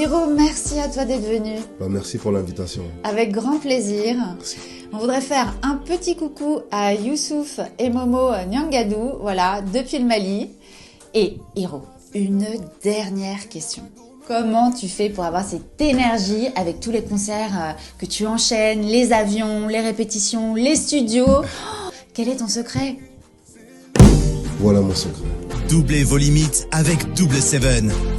Hiro, merci à toi d'être venu. Merci pour l'invitation. Avec grand plaisir. Merci. On voudrait faire un petit coucou à Youssouf et Momo Nyangadou, voilà, depuis le Mali. Et Hiro, une dernière question. Comment tu fais pour avoir cette énergie avec tous les concerts que tu enchaînes, les avions, les répétitions, les studios? Quel est ton secret? Voilà mon secret. Doublez vos limites avec Double 7.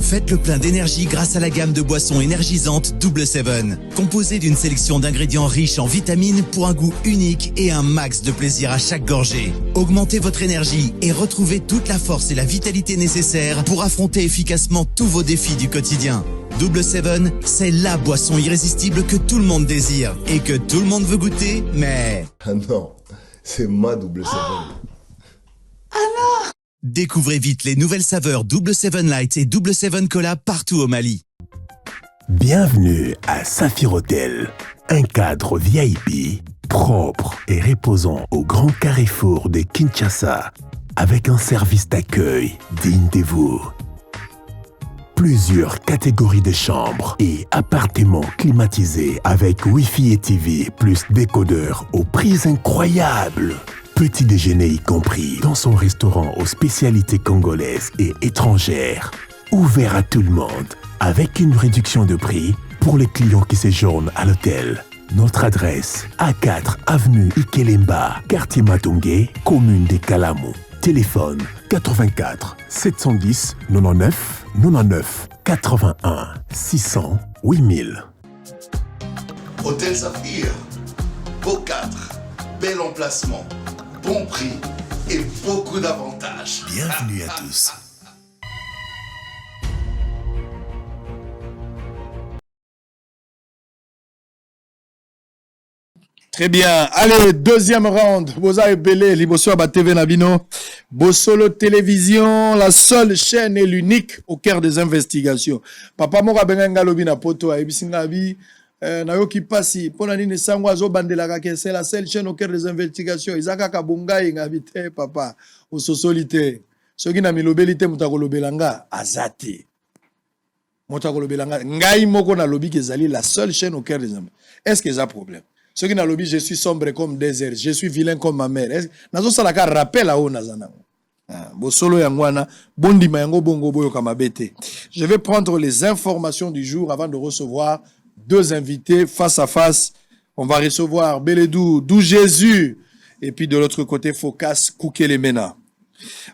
Faites le plein d'énergie grâce à la gamme de boissons énergisantes Double 7. Composée d'une sélection d'ingrédients riches en vitamines pour un goût unique et un max de plaisir à chaque gorgée. Augmentez votre énergie et retrouvez toute la force et la vitalité nécessaires pour affronter efficacement tous vos défis du quotidien. Double 7, c'est la boisson irrésistible que tout le monde désire et que tout le monde veut goûter, mais... Ah non, c'est ma Double 7. Ah non! Découvrez vite les nouvelles saveurs Double 7 Light et Double 7 Cola partout au Mali. Bienvenue à Saphir Hotel, un cadre VIP, propre et reposant au grand carrefour de Kinshasa, avec un service d'accueil digne de vous. Plusieurs catégories de chambres et appartements climatisés avec Wi-Fi et TV plus décodeur aux prix incroyables. Petit déjeuner y compris dans son restaurant aux spécialités congolaises et étrangères. Ouvert à tout le monde, avec une réduction de prix pour les clients qui séjournent à l'hôtel. Notre adresse, A4 avenue Ikelemba, quartier Matongé, commune des Kalamou. Téléphone 84 710 99 99 81 600 8000. Hôtel Saphir, beau cadre, bel emplacement, bon prix et beaucoup d'avantages. Bienvenue à tous. Très bien. Allez, deuxième round. Boza et Belé, Liboso Aba TV Nabino. Bosolo Télévision, la seule chaîne et l'unique au cœur des investigations. Papa Mora Benga Lobina Poto, Abisingabi, Nayoki Passi, Ponanine Sangwazo Bandela, c'est la seule chaîne au cœur des investigations. Isaka Kabunga, Ingabite, papa, au Sosolité. Ce qui n'a mis l'obélité, Mutakolobelanga, Azati. Mutakolobelanga, Ngai Moko na Lobi Kezali, la seule chaîne au cœur des investigations. Est-ce qu'il y a un problème? Ceux qui n'ont lobby, je suis sombre comme désert, je suis vilain comme ma mère. Nazo salaka rappel à Onazana. Bosolo yangwana, bondi mayango bongo boyo kamabete. Je vais prendre les informations du jour avant de recevoir deux invités face à face. On va recevoir Beledou, Dou Jésus, et puis de l'autre côté, Focas Koukelemena.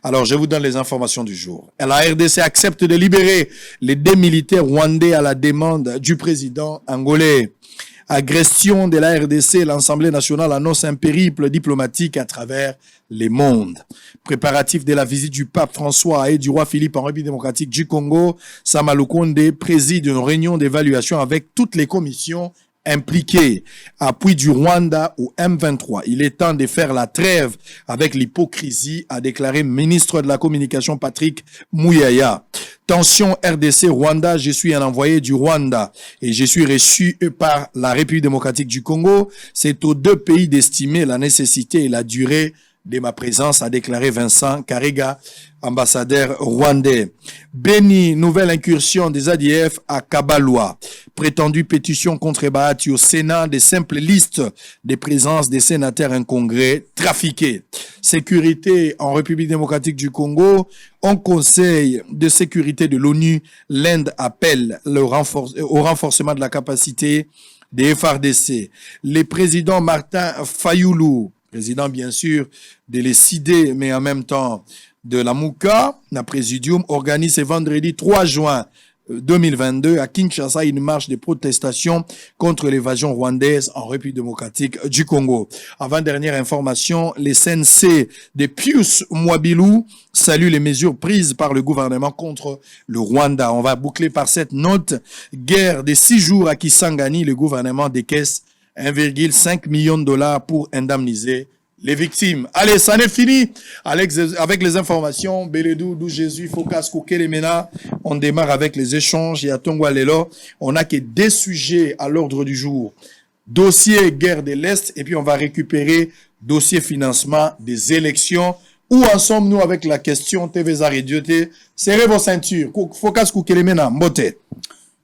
Alors, je vous donne les informations du jour. La RDC accepte de libérer les 2 militaires rwandais à la demande du président angolais. Agression de la RDC, l'Assemblée nationale annonce un périple diplomatique à travers les mondes. Préparatif de la visite du pape François et du roi Philippe en République démocratique du Congo, Sama Lukonde préside une réunion d'évaluation avec toutes les commissions impliquées. Appui du Rwanda au M23. Il est temps de faire la trêve avec l'hypocrisie, a déclaré ministre de la Communication Patrick Mouyaya. Tension RDC-Rwanda, je suis un envoyé du Rwanda et je suis reçu par la République démocratique du Congo. C'est aux deux pays d'estimer la nécessité et la durée de ma présence, a déclaré Vincent Karega, ambassadeur rwandais. Béni, nouvelle incursion des ADF à Kabaloa. Prétendue pétition contre Bahati au Sénat, des simples listes de présence des sénateurs en congrès trafiqués. Sécurité en République démocratique du Congo. Au Conseil de sécurité de l'ONU, l'Inde appelle au renforcement de la capacité des FARDC. Le président Martin Fayoulou, président bien sûr de l'ECD, mais en même temps de la Mouka, la Présidium, organise ce vendredi 3 juin 2022 à Kinshasa une marche de protestation contre l'évasion rwandaise en République démocratique du Congo. Avant-dernière information, les CNC de Pius Mwabilou saluent les mesures prises par le gouvernement contre le Rwanda. On va boucler par cette note. Guerre de 6 jours à Kisangani, le gouvernement décaisse 1,5 million de dollars pour indemniser les victimes. Allez, ça n'est fini. Avec les informations, Beledou, Dou Jésus, Focas, Koukelemena, on démarre avec les échanges. Et à Tongwa Lelo, on n'a que des sujets à l'ordre du jour. Dossier guerre de l'Est, et puis on va récupérer dossier financement des élections. Où en sommes-nous avec la question TVza Redioté? Serrez vos ceintures. Focas, Koukelemena, Mbote.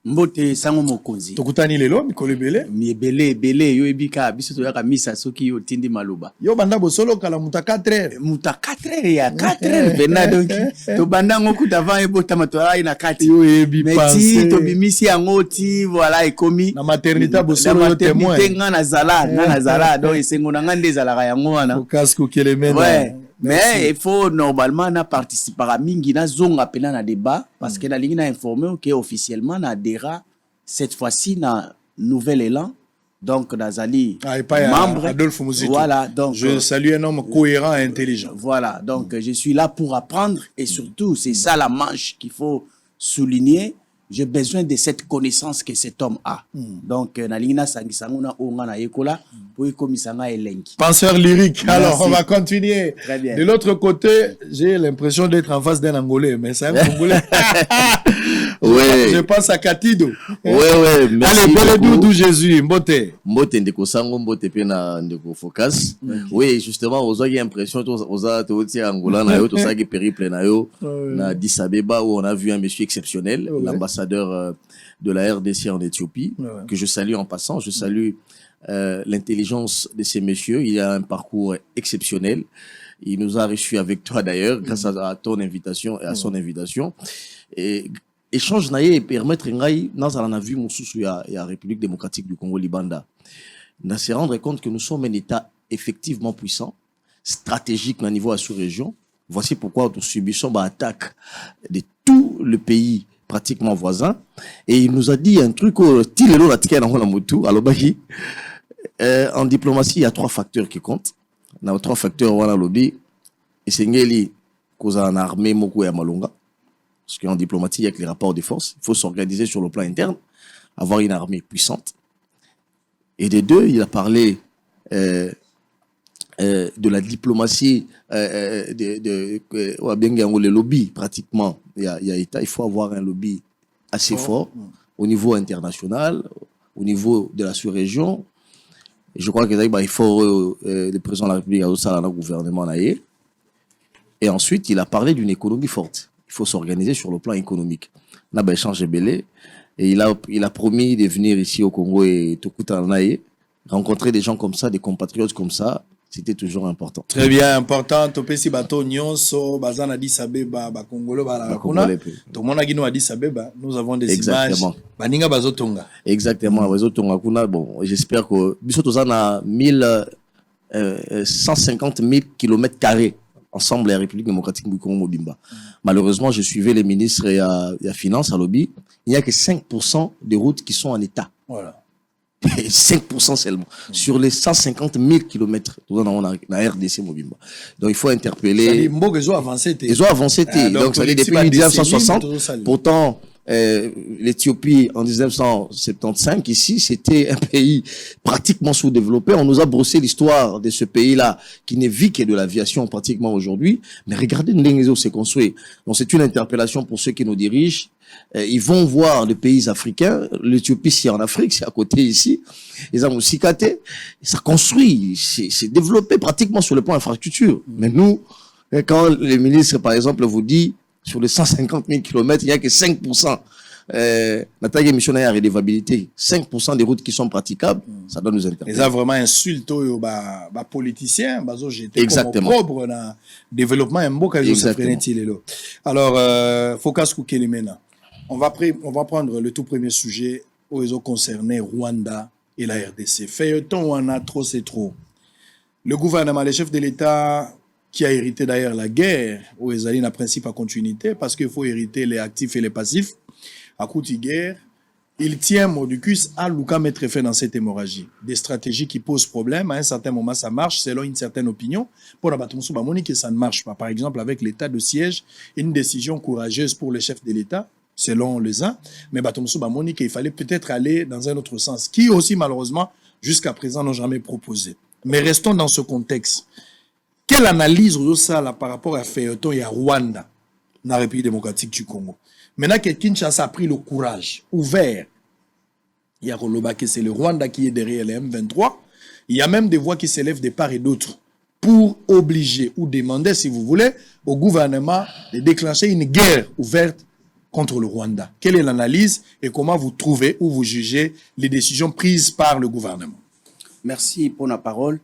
Mbote sango mokonzi. Tokutani lelo mikolo ebele. Mi ebele yo ebika biso toyaka misa soki yo tindi maloba. Yo banda bosolo kala muta 4h. Muta 4h ya 4h bena donc to banda ngoku davant ebota matola ina kati. Yo ebi penser. Meti to bimisi yango ti voilà ekomi na maternité bosolo yo témoin. Nga na zala donc esengo na ngande zala yango wana. Casque kelemena. Ouais. Mais il faut normalement na participer à mingi na zonga pena na débat parce que na ligne na informé que officiellement na adhéré cette fois-ci na nouvel élan donc nazali membre Adolphe Mouzito. Voilà donc je salue un homme cohérent et intelligent. Voilà donc je suis là pour apprendre et surtout c'est ça la manche qu'il faut souligner. J'ai besoin de cette connaissance que cet homme a. Donc, na lingina sangisango na onga na yekola pour komisanga elenki. Penseur lyrique. Merci. Alors, on va continuer. Très bien. De l'autre côté, j'ai l'impression d'être en face d'un Angolais, mais c'est un Congolais. Ouais. Je pense à Katido. Ouais, merci. Allez, belle d'où Jésus, Mbote. Mbote ndeko sango, Mbote pena ndeko focus. Oui, justement, aux a l'impression aux a toti Angola na yo, to sa ki périple na yo, na Addis Abeba où on a vu un monsieur exceptionnel, l'ambassadeur de la RDC en Éthiopie, que je salue en passant. Je salue l'intelligence de ces messieurs. Il a un parcours exceptionnel. Il nous a reçus avec toi d'ailleurs, grâce à ton invitation et à son invitation. Et échange naïe et permettre ngai dans on a vu mon sous ya République démocratique du Congo Libanda. On se rendre compte que nous sommes un État effectivement puissant, stratégique au niveau à sous-région. Voici pourquoi nous subissons l'attaque de tout le pays pratiquement voisin. Et il nous a dit un truc en diplomatie, il y a 3 facteurs qui comptent. Il y a 3 facteurs dans le lobby. Et c'est ngeli cause en armée moko ya malonga. Parce qu'en diplomatie, il y a que les rapports de force. Il faut s'organiser sur le plan interne, avoir une armée puissante. Et des deux, il a parlé de la diplomatie, le lobby pratiquement. Il faut avoir un lobby assez fort au niveau international, au niveau de la sous-région. Et je crois qu'il faut le président de la République dans le gouvernement. Et ensuite, il a parlé d'une économie forte. Il faut s'organiser sur le plan économique. On a échangé belé et il a promis de venir ici au Congo et rencontrer des gens comme ça, des compatriotes comme ça. C'était toujours important. Très bien, important. Topesi bato nyonso bazana Addis Abeba ba Congolo ba kuna. To mona gino Addis Abeba, nous avons des images. Baninga bazotonga. Exactement, bazotonga kuna. Bon, j'espère que biso tozana 150 000 km² ensemble la République démocratique du Congo Mobimba. Malheureusement, je suivais les ministres et la finance à lobby. Il n'y a que 5% des routes qui sont en état. Voilà. 5% seulement. Sur les 150 000 km dans la RDC Mobimba. Donc il faut interpeller. Ils ont avancé. Ils ont avancé. Donc ça dit depuis 1960. Pourtant, l'Éthiopie en 1975, ici, c'était un pays pratiquement sous-développé. On nous a brossé l'histoire de ce pays-là qui ne vit que de l'aviation pratiquement aujourd'hui. Mais regardez où c'est construit. Donc c'est une interpellation pour ceux qui nous dirigent. Ils vont voir les pays africains. L'Éthiopie, c'est en Afrique, c'est à côté ici. Ils ont aussi caté. Ça construit, c'est développé pratiquement sur le plan infrastructure. Mais nous, quand les ministres, par exemple, vous disent sur les 150 000 km, il n'y a que 5%. La taille émissionnaire et l'évabilité, 5% des routes qui sont praticables, ça doit nous intéresser. Ils ont vraiment insulté les politiciens, exactement. Comme propre dans le développement. Alors, Focus Kukelimena. On va prendre le tout premier sujet où ils ont concerné Rwanda et la RDC. Feuilleton, on a trop, c'est trop. Le gouvernement, le chef de l'État, qui a hérité d'ailleurs la guerre, où ils allaient un principe à continuité, parce qu'il faut hériter les actifs et les passifs. À coup de guerre, il tient Mordicus à Luka mettre fin dans cette hémorragie. Des stratégies qui posent problème, à un certain moment ça marche, selon une certaine opinion. Pour la bâton que ça ne marche pas. Par exemple, avec l'état de siège, une décision courageuse pour le chef de l'État, selon les uns, mais il fallait peut-être aller dans un autre sens, qui aussi malheureusement, jusqu'à présent, n'ont jamais proposé. Mais restons dans ce contexte. Quelle analyse ça là, par rapport à Feuilleton et à Rwanda, dans la République démocratique du Congo? Maintenant que Kinshasa a pris le courage, ouvert, il y a que c'est le Rwanda qui est derrière les M23, il y a même des voix qui s'élèvent de part et d'autre pour obliger ou demander, si vous voulez, au gouvernement de déclencher une guerre ouverte contre le Rwanda. Quelle est l'analyse et comment vous trouvez ou vous jugez les décisions prises par le gouvernement? Merci pour la parole.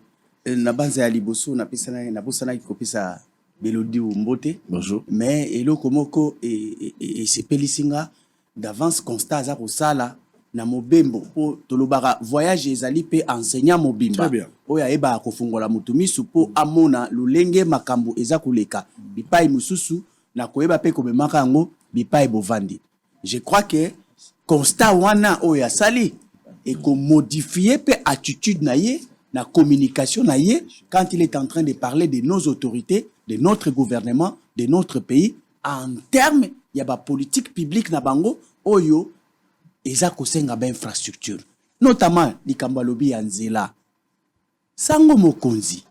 Nabanza Aliboso, Nabosana Kopisa Belodi Mbote. Bonjour. Mais Elo Komoko et c'est Pelisinga d'avance constat za Rosala na Mobembo pour Tolobara voyage ezali pe enseignant Mobimba. Très bien. Oya eba kofungola mutumisu po amona lulenge makambo eza kuleka bipai mususu na koyeba pe komemaka ngo bipai bovandi. Je crois que constat wana oya sali et qu'on modifie pe attitude na ye na communication na ye quand il est en train de parler de nos autorités, de notre gouvernement, de notre pays en termes ya ba politique publique na bango oyo eza kosenga ba infrastructure notamment likambo lobi ya nzela sango mokonzi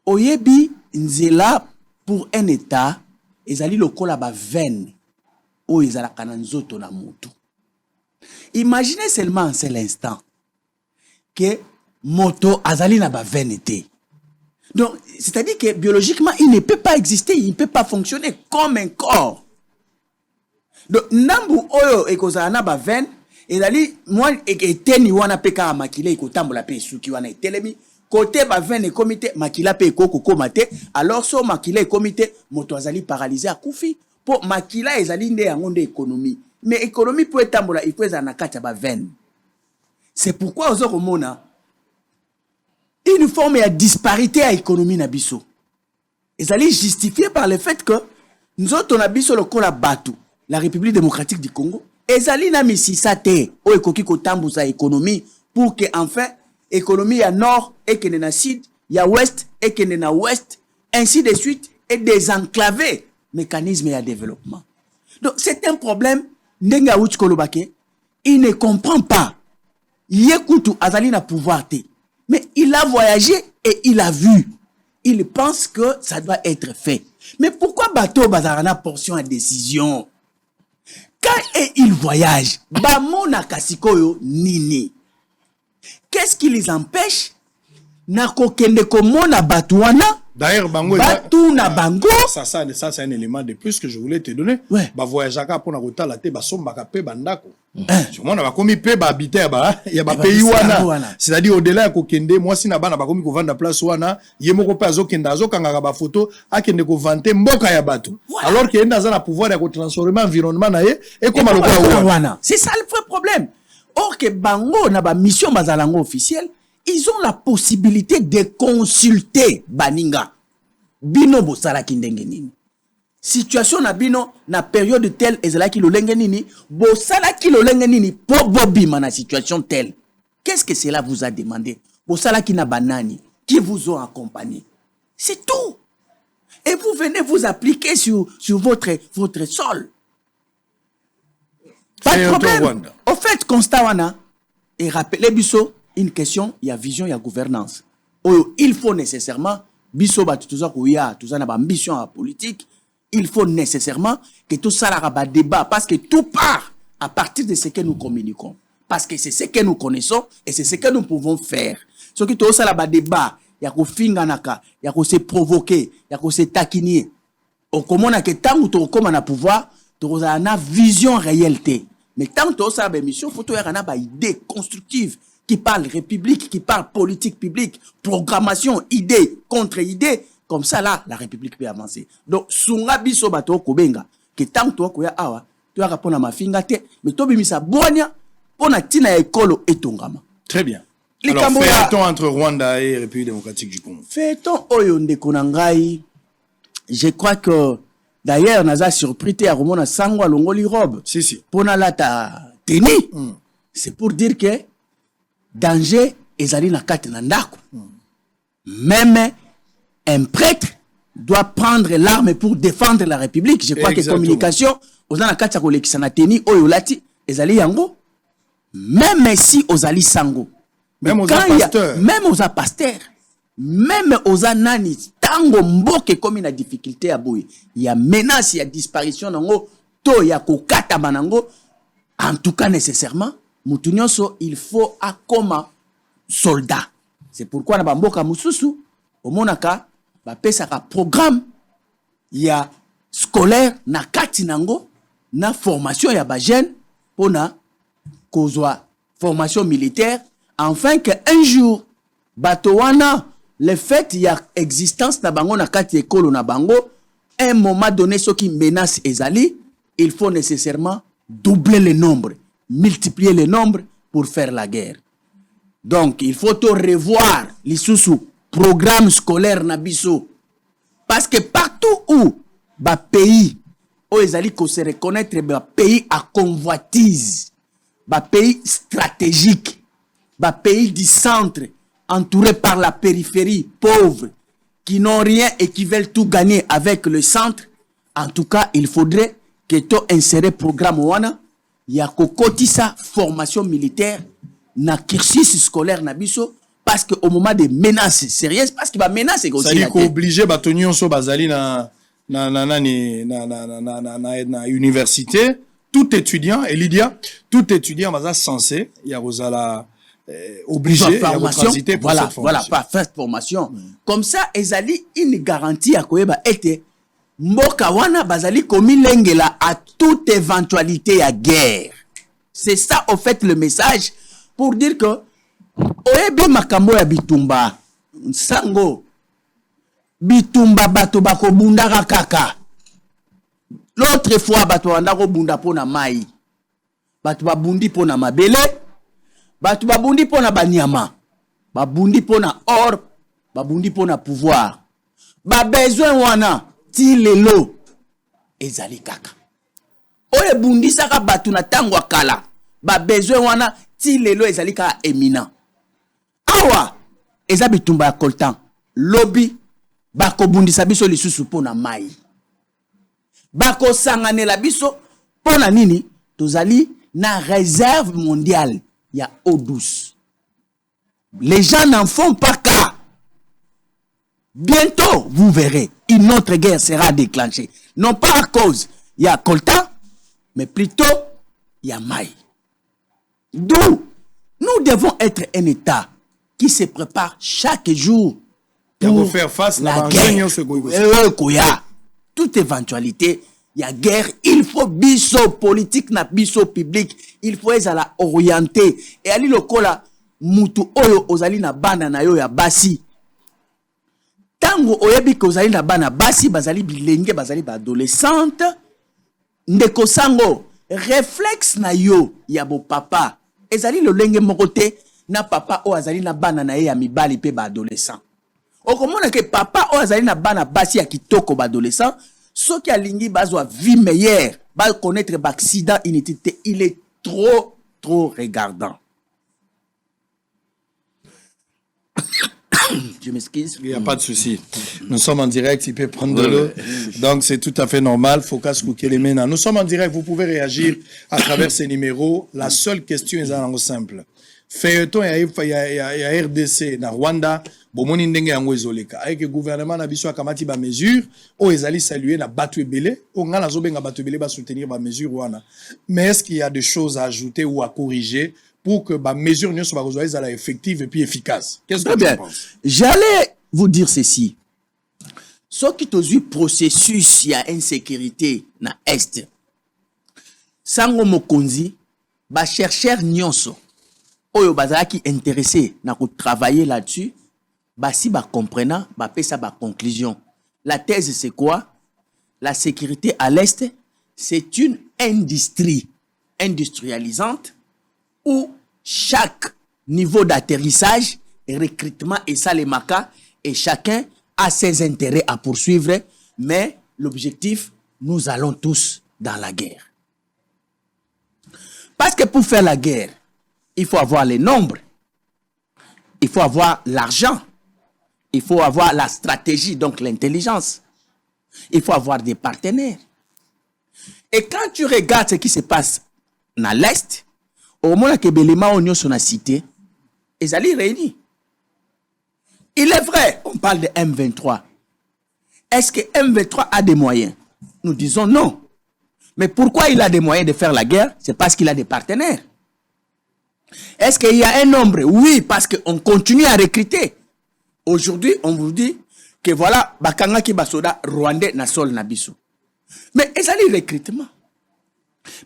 oyebi nzela pour un état ezali lokola ba veine oyo ezalaka na nzoto na mutu. Imaginez seulement un seul instant que moto azali na ba veine été. Donc c'est-à-dire que biologiquement il ne peut pas exister, il ne peut pas fonctionner comme un corps. Donc nambu oyo ekozala na ba veine ezali moi eteni wana peka makila ekotambola pe suki wana etelemi côté ba veine comité makila pe kokoma te alors so makila comité moto azali paralysé a kufi po makila ezali nde yango nde économie mais économie peut etambola il faut ezala na kati ya ba veine. C'est pourquoi ozo komona une forme de disparité à l'économie na biso. Ezali justifié par le fait que nous autres on a biso le kola batu la République démocratique du Congo ezali na misisa te o ekoki kotambuza économie pour que enfin économie ya nord et que na sud ya ouest et que na ouest ainsi de suite et désenclaver mécanisme ya développement. Donc c'est un problème ndenga uchi kolobake il ne comprend pas yekutu azali na pouvoir te mais il a voyagé et il a vu il pense que ça doit être fait mais pourquoi bateau bazarana portion à décision quand il voyage bamona kasikoyo nini qu'est-ce qui les empêche na kokende komona batuana D'ailleurs, bango batuna bango ça c'est un élément de plus que je voulais te donner. Ouais. Ba voyageaka pona kotala te ba sombaka pe bandako. Sûrement na ba komi pe ba habiter ba ya ba pays wana. C'est-à-dire au-delà ya kokende moi si na bana ba komi ko vendre place wana yemoko pe azokenda azokanga ba photo akende ko vanter mboka ya bato. Alors que enda za na pouvoir ya ko transformer environnement na ye et comme le wana. C'est ça le vrai problème. Or que bango na ba mission bazalango officielle ils ont la possibilité de consulter baninga bino bosala kindenge nini situation na bino na période telle ezalaki lolenge nini bosala ki lolenge nini po bobima na situation telle. Qu'est-ce que cela vous a demandé? Bosala ki na banani qui vous ont accompagné, c'est tout. Et vous venez vous appliquer sur votre sol. Pas de problème. Au fait constat wana et rappelez biso une question, il y a vision, il y a gouvernance. Il faut nécessairement, biso ba tout ça na ambition politique, il faut nécessairement que tout ça la débat parce que tout part à partir de ce que nous communiquons. Parce que c'est ce que nous connaissons et c'est ce que nous pouvons faire. Ce qui tout ça la débat, il y a ko finga naka, il y a ko se provoquer, il y a ko se taquiner. On commande que tant ou to comme na pouvoir, to na vision réalité. Mais tant que ça ba mission, faut to yana ba idée constructive. Qui parle république, qui parle politique publique, programmation, idée contre idée, comme ça là, la République peut avancer. Donc, sunga biso bato kobenga, que tant que toi awa, tu as rapport à ma finga te, mais toi bimisa boania, on a tina ekolo etongama. Très bien. Alors, fait-on entre Rwanda et République démocratique du Congo? Fait-on oyo ndekonangai, je crois que, d'ailleurs, naza surpris te à Romona sangwa longoli robe. Si. Pona la ta teni. C'est pour dire que, danger ezali na kati na ndako. Même un prêtre doit prendre l'arme pour défendre la République. Je crois Exactement. Que communication oza na kati ya kolekisa na teni oyo lati ezali yango. Même si ozali sango. Même aux pasteurs. Même aux pasteurs. Même aux nani tango mboke comme na difficulté ya boy. Il y a menace, il y a disparition nango to ya kokata manango. En tout cas nécessairement Mutunyonso, il faut à comme soldat. C'est pourquoi na bamboka mususu au monaka ba pesa ka programme il y a scolaire na kati nango na formation ya ba jeune pona kozwa formation militaire afin que un jour bato wana le fait ya existence na bango na kati ekolo na bango un moment donné ce qui menace ezali il faut nécessairement doubler le nombre multiplier le nombre pour faire la guerre. Donc il faut tout revoir les sous programme scolaire na biso parce que partout où ba pays où ezali ko se reconnaître ba pays à convoitise, ba pays stratégique, ba pays du centre entouré par la périphérie pauvre qui n'ont rien et qui veulent tout gagner avec le centre. En tout cas, il faudrait que tu insères programme wana ya kokotisa formation militaire na cursus scolaire na biso parce que au moment des menaces sérieuses parce qu'il va menacer aussi ça dit qu'obligé batonyon so bazali na université tout étudiant et Lydia tout étudiant va censé ya rozala obligé ya transiter pour cette formation. Voilà pas faire formation comme ça ezali une garantie à koyeba ete mboka wana bazali komi lengela à toute éventualité à guerre. C'est ça au fait le message pour dire que oyebi makambo ya bitumba sango bitumba bato bako bundaka kaka. L'autre fois bato bandako bunda pona mai. Bato babundi pona mabele, bato babundi pona banyama, babundi pona or, babundi pona pouvoir. Ba besoin wana ti lelo ezali kaka. Oye bundi saka batu na tango akala. Ba besoin wana ti lelo ezali kaka éminent. Awa eza bitumba ya coltan. Lobby bako bundisa biso lisusu pona mai. Bako sanganela biso pona nini tozali na réserve mondiale ya eau douce. Les gens n'en font pas cas. Bientôt, vous verrez, une autre guerre sera déclenchée. Non pas à cause, il y a coltan, mais plutôt, il y a maï. D'où, nous devons être un État qui se prépare chaque jour pour faire face à la guerre. Toute éventualité, il y a guerre. Il faut biso politique na biso public. Il faut les la orienter. Et ali lokola mutu oyo ozali na bana na yo ya basi. Tango oyebi ko ozali na bana basi bazali bilenge bazali ba adolescente. Ndeko sango réflexe na yo ya bo papa. Ezali lo lenge mokote na papa o azali na bana na ye ya mibali pe ba adolescent. Okomona ke papa o azali na bana basi ya kitoko ba adolescent. Ce qui a lingi bazwa vie meilleure, va connaître l'accident inutile, il est trop regardant. Je m'excuse. Il n'y a pas de souci. Nous sommes en direct, il peut prendre de l'eau. Donc c'est tout à fait normal. Focus Koukelemena. Nous sommes en direct, vous pouvez réagir à travers ces numéros. La seule question est en simple. Feuilleton il y a RDC na Rwanda bomoni ndenge yango ezoleka avec le gouvernement na biso akamati ba mesure o ezali saluer na batu ebele o ngala zobenga batu ebele ba soutenir ba mesure wana mais est-ce qu'il y a des choses à ajouter ou à corriger pour que ba mesure ne soit pas ezala effective et puis efficace? Qu'est-ce que tu penses? J'allais vous dire ceci. Ce qui tozui processus ya insécurité na est sango mokonzi ba chercheur nyonso oyo bazalaki intéressé na ko travailler là-dessus, si ba comprenant, ba pesa ba conclusion. La thèse c'est quoi? La sécurité à l'est, c'est une industrie industrialisante où chaque niveau d'atterrissage, recrutement et salemaka et chacun a ses intérêts à poursuivre, mais l'objectif, nous allons tous dans la guerre. Parce que pour faire la guerre, il faut avoir les nombres, il faut avoir l'argent, il faut avoir la stratégie, donc l'intelligence, il faut avoir des partenaires. Et quand tu regardes ce qui se passe dans l'Est, au moment que Belema Onyo son a cité, ils allaient réunis. Il est vrai, on parle de M23. Est-ce que M23 a des moyens? Nous disons non. Mais pourquoi il a des moyens de faire la guerre? C'est parce qu'il a des partenaires. Est-ce qu'il y a un nombre? Oui, parce qu'on continue à recruter. Aujourd'hui, on vous dit que voilà, Bakanga ki basoda Rwandais na sol na biso. Mais ils allaient recrutement.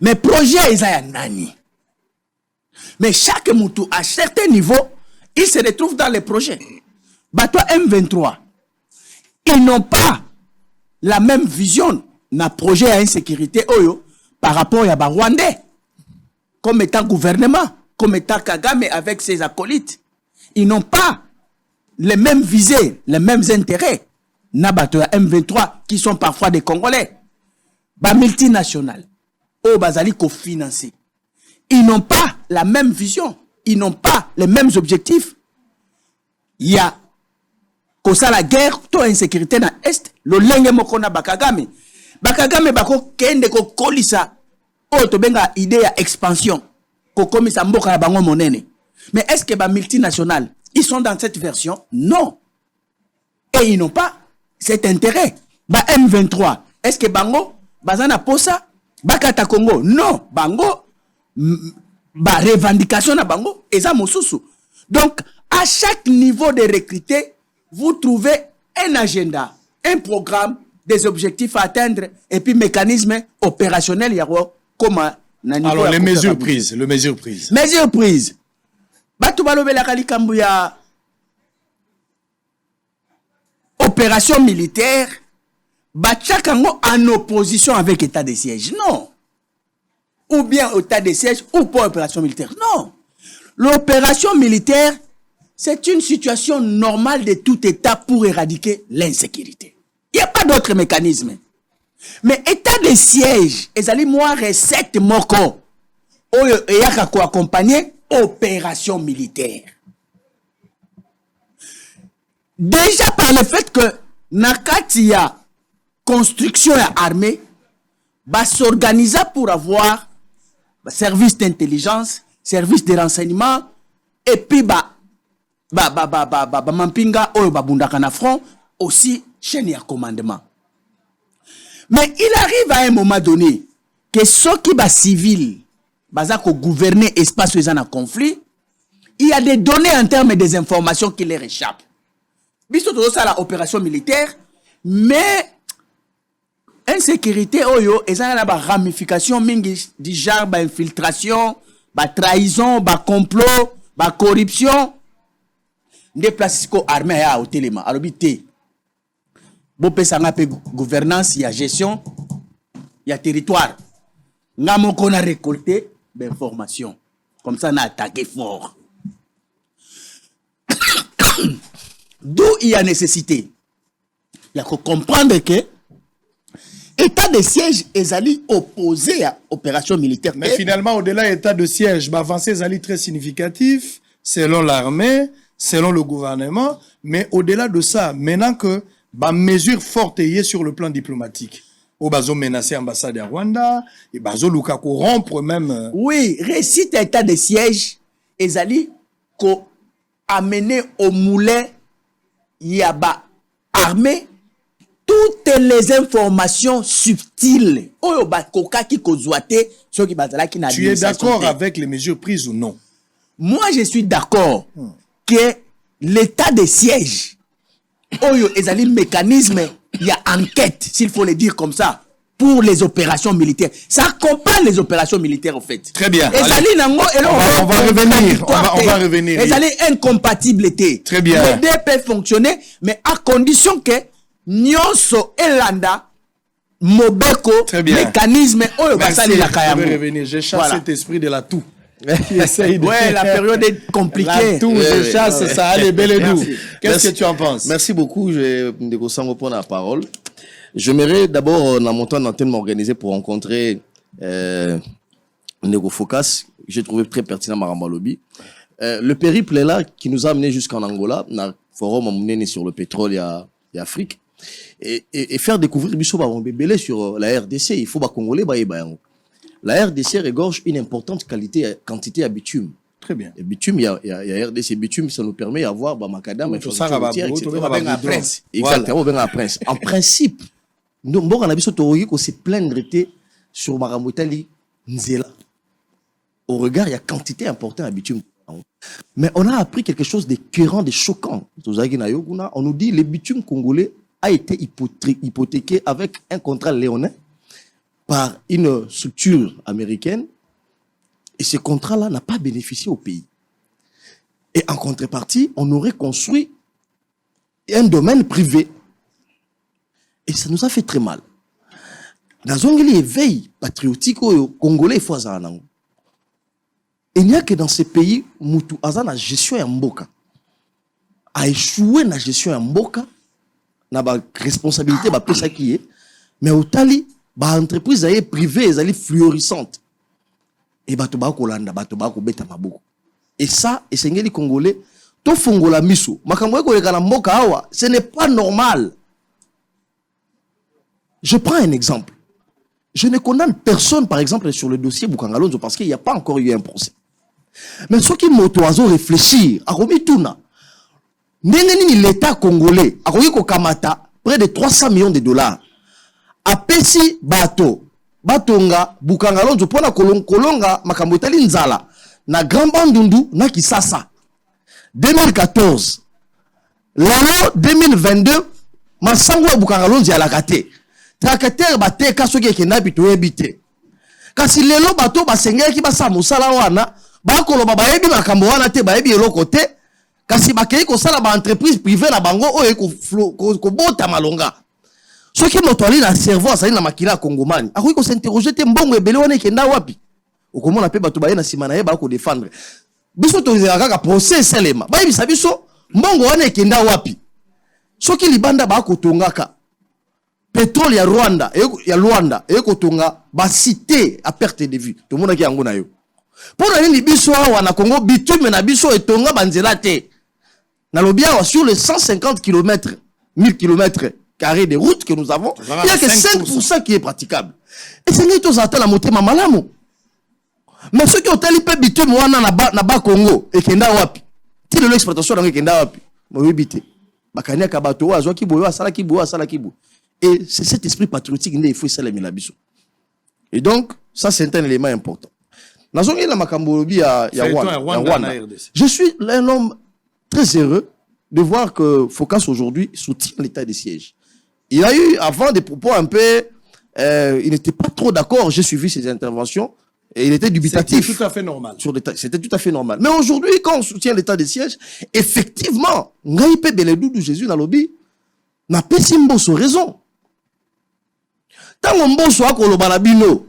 Mais projet ils a nani. Mais chaque moutou à certain niveau, il se retrouve dans les projets. Bateau M23, ils n'ont pas la même vision na projet à insécurité oyo par rapport à Rwandais comme étant gouvernement, comme étant Kagame avec ses acolytes. Ils n'ont pas les mêmes visées, les mêmes intérêts. Na bateau M23 qui sont parfois des Congolais. Ba multinationales, au bazali ko financer. Ils n'ont pas la même vision, ils n'ont pas les mêmes objectifs. Il y a ça la guerre, to insécurité na est, le lenge moko na Bakagame. Bakagame bako kende ko kolisa o to benga idée ya expansion. Ko komisa mboka na bango monene. Mais est-ce que ba multinationales, ils sont dans cette version? Non. Et ils n'ont pas cet intérêt. Ba M23, est-ce que bango bazana posa bakata Congo? Non, bango ba revendication na bango eza mosusu. Donc à chaque niveau de recruter, vous trouvez un agenda, un programme, des objectifs à atteindre et puis mécanisme opérationnel yaro comment. Alors les mesures prises, les mesures prises. Mesures prises. Batu balobela kali kambuya opération militaire, batchakango en opposition avec état de siège. Non. Ou bien état de siège ou pas opération militaire. Non. L'opération militaire, c'est une situation normale de tout état pour éradiquer l'insécurité. Il n'y a pas d'autre mécanisme. Mais état de siège, ils allaient moi recette moko. Et y a quoi accompagner opération militaire. Déjà par le fait que Nakatia construction et armée va s'organiser pour avoir service d'intelligence, service de renseignement et puis mampinga oyo babundaka na front aussi chaîne ya commandement. Mais il arrive à un moment donné que ceux qui sont civils, qui gouverner espace où ils ont un conflit, il y a des données en termes des informations qui leur échappent. Biso tout ça la opération militaire, mais insécurité oyo, ils ont la ramification mingi du genre infiltration, trahison, complot, corruption. Des places armées à hôtelement, à l'obité. Bon, pesanga pe gouvernance, il y a gestion, il y a territoire. Nous qu'on a récolté d'informations. Comme ça, on a attaqué fort. D'où il y a nécessité. Il faut comprendre que état de siège est allé opposé à opération militaire. Mais finalement, au-delà de l'état de siège, l'avancée est allée très significative selon l'armée, selon le gouvernement. Mais au-delà de ça, maintenant que mesure forte est sur le plan diplomatique. Au bazo menacer l'ambassade à Rwanda, et bazo Lukaku rompre même. Oui, récite état de siège, ils allaient amener au moulin, yaba armée, toutes les informations subtiles. Tu es d'accord avec les mesures prises ou non? Moi, je suis d'accord que l'état de siège, ils allaient mécanisme, il y a enquête, s'il faut le dire comme ça, pour les opérations militaires. Ça accompagne les opérations militaires, en fait. Très bien. On va revenir. Ils allaient incompatibilité. Très bien. Les deux peuvent fonctionner, mais à condition que Nyonso Elanda, Mobeko, mécanisme, revenir. Je chasse cet esprit de la toux. Ouais, la période est compliquée. La toux, je chasse ça. Allez, bel et doux. Qu'est-ce que tu en penses? Merci beaucoup. Je vais prendre la parole. J'aimerais d'abord, dans mon temps d'antenne, m'organiser pour rencontrer Nego Focas. J'ai trouvé très pertinent Maramba Lobby. Le périple est là qui nous a amené jusqu'en Angola. Dans le forum amené sur le pétrole et Afrique. Et faire découvrir Bissot Babambélé sur la RDC. Il faut que les Congolais baillent. La RDC regorge une importante quantité à bitume. Très bien. Et bitume, il y a RDC bitume, ça nous permet d'avoir macadam, Exactement, Prince. En principe, nous, on a besoin se plaindre sur Maramotali Nzela. Au regard, il y a quantité importante à bitume. Mais on a appris quelque chose d'écœurant, de choquant. On nous dit que le bitume congolais a été hypothéqué avec un contrat léonin par une structure américaine et ce contrat-là n'a pas bénéficié au pays. Et en contrepartie, on aurait construit un domaine privé. Et ça nous a fait très mal. Dans un éveil patriotique congolais, il faut avoir. Il n'y a que dans ces pays où la gestion est en boka. A échoué la gestion en boka, na ba responsabilité ba pesa qui est, mais au tali ba entreprise est privée, elle est florissante. Et ba to ba ko landa, ba to ba ko beta maboko. Et ça, et c'est les Congolais, to fongola miso. Makambo ko leka na mboka awa, ce n'est pas normal. Je prends un exemple. Je ne condamne personne, par exemple, sur le dossier Boukangalonzo, parce qu'il n'y a pas encore eu un procès. Mais ceux qui m'ont réfléchir, à Romituna, l'État congolais, à Royiko Kamata, près de 300 millions de dollars, à Pessi Bato, Batonga, Boukangalonzo, pour la Kolonga, Makamotali Nzala, na Grand Bandundu, na Kisasa. 2014, l'année 2022, Masango Boukangalonzo à la Kate. Tracteur bate kasoki kenabi to ebite kasi lelo bato basengeli ki basa musala wana bakoloba bayebi makambo wana te bayebi eloko te kasi bakei ko sala ba entreprise privée na bango oyo ko bota malonga soki moto ali na cerveau asali na makila kongomani akoki ko s'interroger te mbongo ebele wana ekenda wapi okomona pe bato baye na sima na ye ba ko défendre biso to zela kaka procès selema bayebi sabiso mbongo wana ekenda wapi soki libanda ba ko tongaka pétrole ya Rwanda et kotonga ba cité à perte de vue to mona ki yango na yo pour na ni biso awa na Congo bitume na biso etonga banzela te na lobia sur les 150 km 1000 km carrés de routes que nous avons il y a que 5% qui est praticable et c'est nous tous attend la motema malamu mais ceux qui ont tali pe bitume wana na ba Congo et kenda wapi ti de l'exploitation na kenda wapi mo yebite bakania ka bato wa ki boyo asala ki boyo et c'est cet esprit patriotique qu'il faut essayer de mettre. Et donc, ça c'est un élément important. Dans la Makambolobi à Rwanda, je suis un homme très heureux de voir que Focus aujourd'hui soutient l'état de siège. Il a eu avant des propos un peu, il n'était pas trop d'accord, j'ai suivi ses interventions, et il était dubitatif. C'était tout à fait normal. C'était tout à fait normal. Mais aujourd'hui, quand on soutient l'état de siège, effectivement, Ngaïpe Beledou de Jésus dans le lobby n'a pas si mboso raison. Tant mboso akoloba na bino,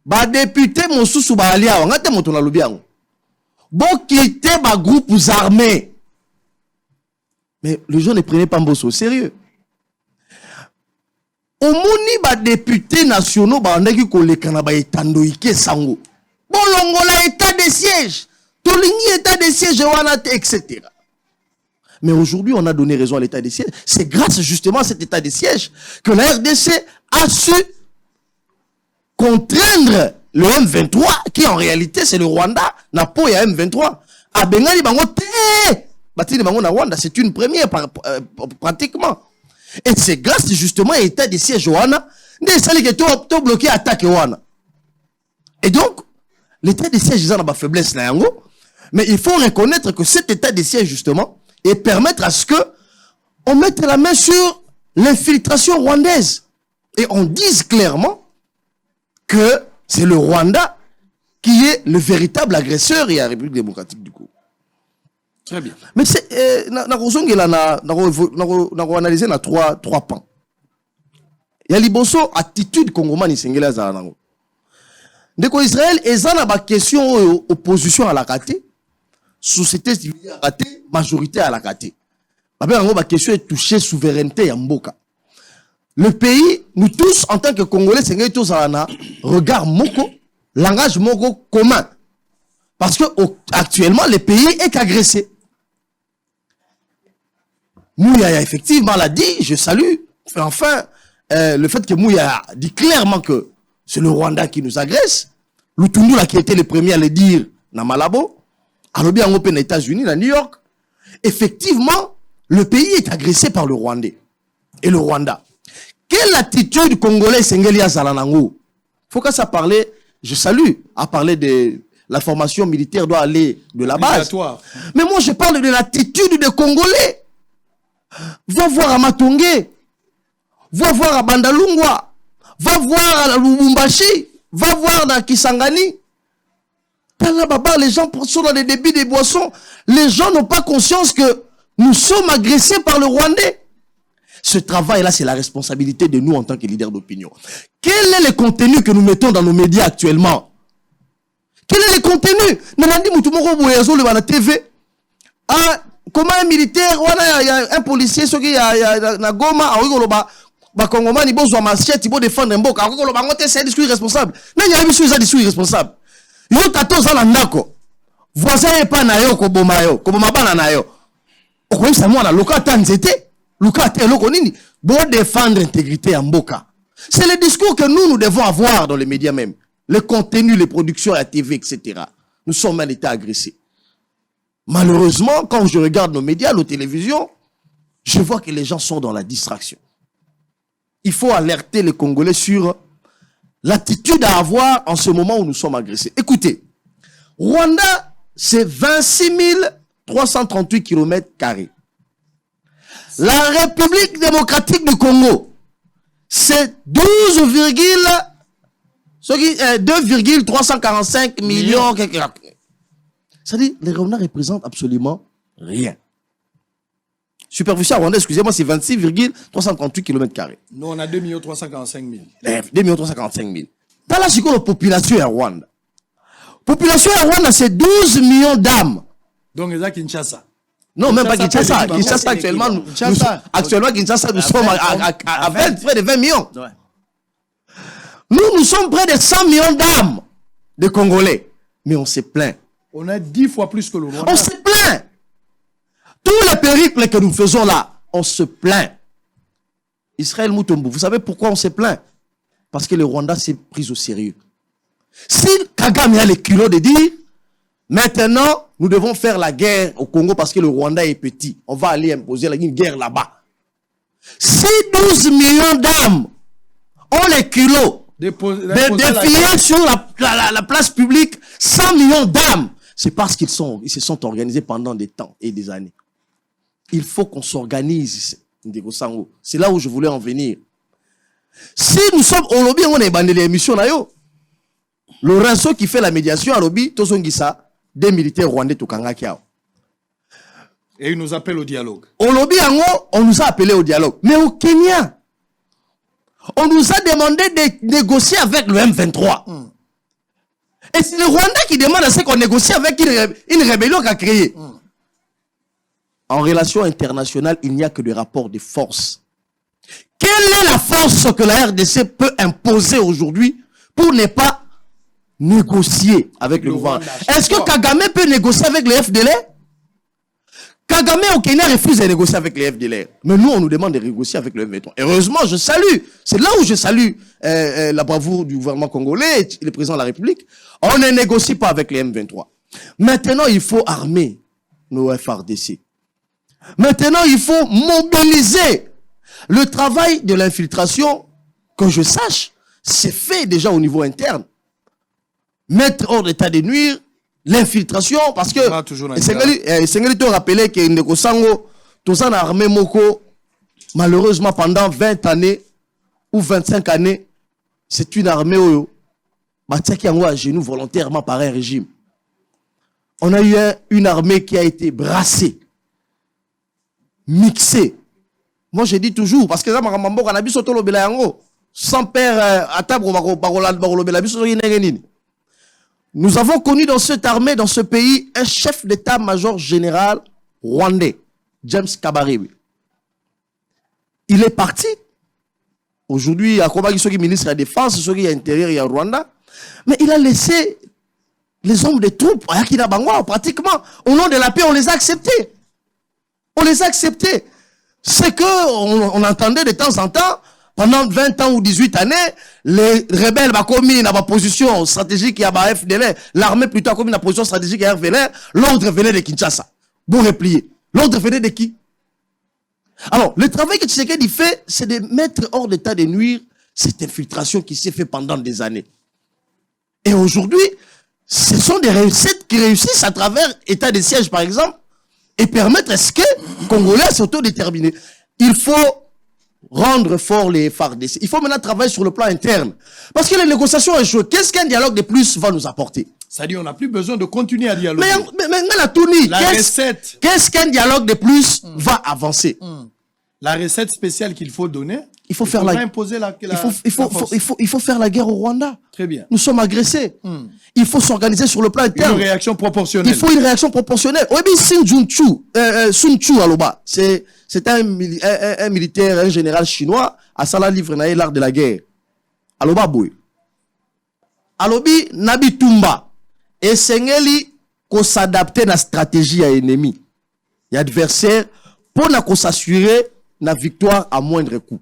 ba député mosusu ba alia ngate moto na lobi yango. Bo quitter ba groupes armés. Mais les gens ne prenaient pas mboso au sérieux. Omoni ba députés nationaux ba ndaki koleka na ba etandoike sango. Bolongola état de siège. Tolingi état de siège wana etc. Mais aujourd'hui, on a donné raison à l'état de siège. C'est grâce justement à cet état de siège que la RDC a su contraindre le M23, qui en réalité c'est le Rwanda, n'a pas ya M23. A Bengali bango te, batini bango na Rwanda, c'est une première pratiquement. Et c'est grâce justement à l'état de siège Rwanda, ne sali que to bloqué attaque Rwanda. Et donc, l'état de siège ils ont la faiblesse na yango, mais il faut reconnaître que cet état de siège justement et permettre à ce que on mette la main sur l'infiltration rwandaise. Et on dise clairement que c'est le Rwanda qui est le véritable agresseur et la République démocratique du Congo. Très bien. Mais c'est analyser na trois pans. Il y a liboso attitude congomani sengela za nango. Ndeko Israël ezana ba question opposition à la raté, société civile à raté, majorité à la raté. La question est toucher souveraineté à Mboka. Le pays, nous tous, en tant que Congolais, c'est tous un regard moko, langage moko commun. Parce que actuellement, le pays est agressé. Mouya, effectivement, l'a dit, je salue. Enfin, le fait que Mouya a dit clairement que c'est le Rwanda qui nous agresse. Lutundu, là, qui était le premier à le dire, na Malabo, à l'objet en aux États-Unis, à New York. Effectivement, le pays est agressé par le Rwandais. Et le Rwanda. Quelle attitude congolaise Sengelia Zalanango? Faut que ça parle, je salue, à parler de la formation militaire doit aller de la base. Mais moi, je parle de l'attitude des Congolais. Va voir à Matongé. Va voir à Bandalungwa. va voir à Lubumbashi, va voir dans Kisangani. Baba, les gens sont dans les débits des boissons. Les gens n'ont pas conscience que nous sommes agressés par le Rwandais. Ce travail-là, c'est la responsabilité de nous en tant que leaders d'opinion. Quel est le contenu que nous mettons dans nos médias actuellement? Quel est le contenu? Nanandi Moutoumoro Boyazo, le la TV. Ah, comment un militaire, il y a un policier, il y a na Goma, bah Congomani, bon, soit machette, il faut défendre un boc. C'est un discours irresponsable. Non, il y a un discours irresponsable. Yo tato za landako. Voisin est pas na yo ko boma yo, ko boma bana na yo. Okoyi sa mwana loka tanzete, loka te loko nini. Bon défendre l'intégrité en boka. C'est le discours que nous devons avoir dans les médias même. Le contenu, les productions à la TV, etc. Nous sommes un État agressé. Malheureusement, quand je regarde nos médias, nos télévisions, je vois que les gens sont dans la distraction. Il faut alerter les Congolais sur l'attitude à avoir en ce moment où nous sommes agressés. Écoutez, Rwanda, c'est 26 338 km². La République démocratique du Congo, c'est 2,345 millions. C'est-à-dire, les Rwandais représentent absolument rien. Superficie à Rwanda, excusez-moi, c'est 26,338 km². Nous, on a 2 345 000. 2 345 000. Dans la population à Rwanda. Population à Rwanda, c'est 12 millions d'âmes. Donc, c'est Kinshasa. Non, même pas Kinshasa. Kinshasa, actuellement, nous sommes à près de 20 millions. Ouais. Nous sommes près de 100 millions d'âmes de Congolais. Mais on se plaint. On a 10 fois plus que le Rwanda. On se plaint. Tous les périples que nous faisons là, on se plaint. Israël Moutombo, vous savez pourquoi on se plaint? Parce que le Rwanda s'est pris au sérieux. Si Kagame a les culots de dire, maintenant, nous devons faire la guerre au Congo parce que le Rwanda est petit. On va aller imposer une guerre là-bas. Si 12 millions d'âmes ont les culots de défier sur la place publique 100 millions d'âmes, c'est parce qu'ils se sont organisés pendant des temps et des années. Il faut qu'on s'organise. C'est là où je voulais en venir. Si nous sommes au lobby, on est bandé l'émission là yo. Lorenzo qui fait la médiation à lobby, Tosongisa, des militaires rwandais Tokanga Kiao. Et il nous appelle au dialogue. Au lobby, on nous a appelé au dialogue. Mais au Kenya, on nous a demandé de négocier avec le M23. Et c'est le Rwanda qui demande à ce qu'on négocie avec une rébellion qu'a créée. En relation internationale, il n'y a que des rapports de force. Quelle est la force que la RDC peut imposer aujourd'hui pour ne pas négocier avec le gouvernement? Est-ce que Kagame peut négocier avec le FDLR? Kagame au Kenya refuse de négocier avec les FDLR. Mais nous, on nous demande de négocier avec le M23. Heureusement, je salue. C'est là où je salue la bravoure du gouvernement congolais et le président de la République. On ne négocie pas avec les M23. Maintenant, il faut armer nos FRDC. Maintenant, il faut mobiliser le travail de l'infiltration. Que je sache, c'est fait déjà au niveau interne. Mettre hors d'état de nuire l'infiltration, parce que Sengeli te rappelait que Ndeko Sango, tout ça n'a armé Moko, malheureusement pendant 20 années ou 25 années, c'est une armée qui a à genoux volontairement par un régime. On a eu une armée qui a été brassée, mixée. Moi je dis toujours, parce que ça m'a sans père à table, nous avons connu dans cette armée, dans ce pays, un chef d'état-major général rwandais, James Kabarebe. Il est parti. Aujourd'hui, il y a un ministre de la Défense, il y a l'Intérieur, il y a Rwanda. Mais il a laissé les hommes des troupes, pratiquement, au nom de la paix, on les a acceptés. On les a acceptés. C'est qu'on entendait de temps en temps, pendant 20 ans ou 18 années, les rebelles ont commis une position stratégique à la FDLR. L'armée plutôt a commis une position stratégique à la FDLR. L'ordre venait de Kinshasa. Bon replié. L'ordre venait de qui? Alors, le travail que Tshisekedi fait, c'est de mettre hors d'état de nuire cette infiltration qui s'est fait pendant des années. Et aujourd'hui, ce sont des réussites qui réussissent à travers état de siège, par exemple, et permettre à ce que les Congolais s'autodéterminent. Il faut rendre fort les FARDC. Il faut maintenant travailler sur le plan interne. Parce que les négociations ont échoué. Qu'est-ce qu'un dialogue de plus va nous apporter? C'est-à-dire, on n'a plus besoin de continuer à dialoguer. Mais la tournie, la recette. Qu'est-ce qu'un dialogue de plus va avancer? La recette spéciale qu'il faut donner, il faut faire la imposer il faut faire la guerre au Rwanda. Très bien. Nous sommes agressés. Il faut s'organiser sur le plan interne. Une réaction proportionnelle. Il faut une réaction proportionnelle. Oui, mais Sun Tzu Aloba, c'est un militaire, un général chinois, à Sala livre l'art de la guerre. Aloba boy. Alobi Nabi Tumba. Et Sengeli qu'on s'adapte à la stratégie à l'ennemi. Il y a adversaire pour s'assurer la victoire à moindre coût.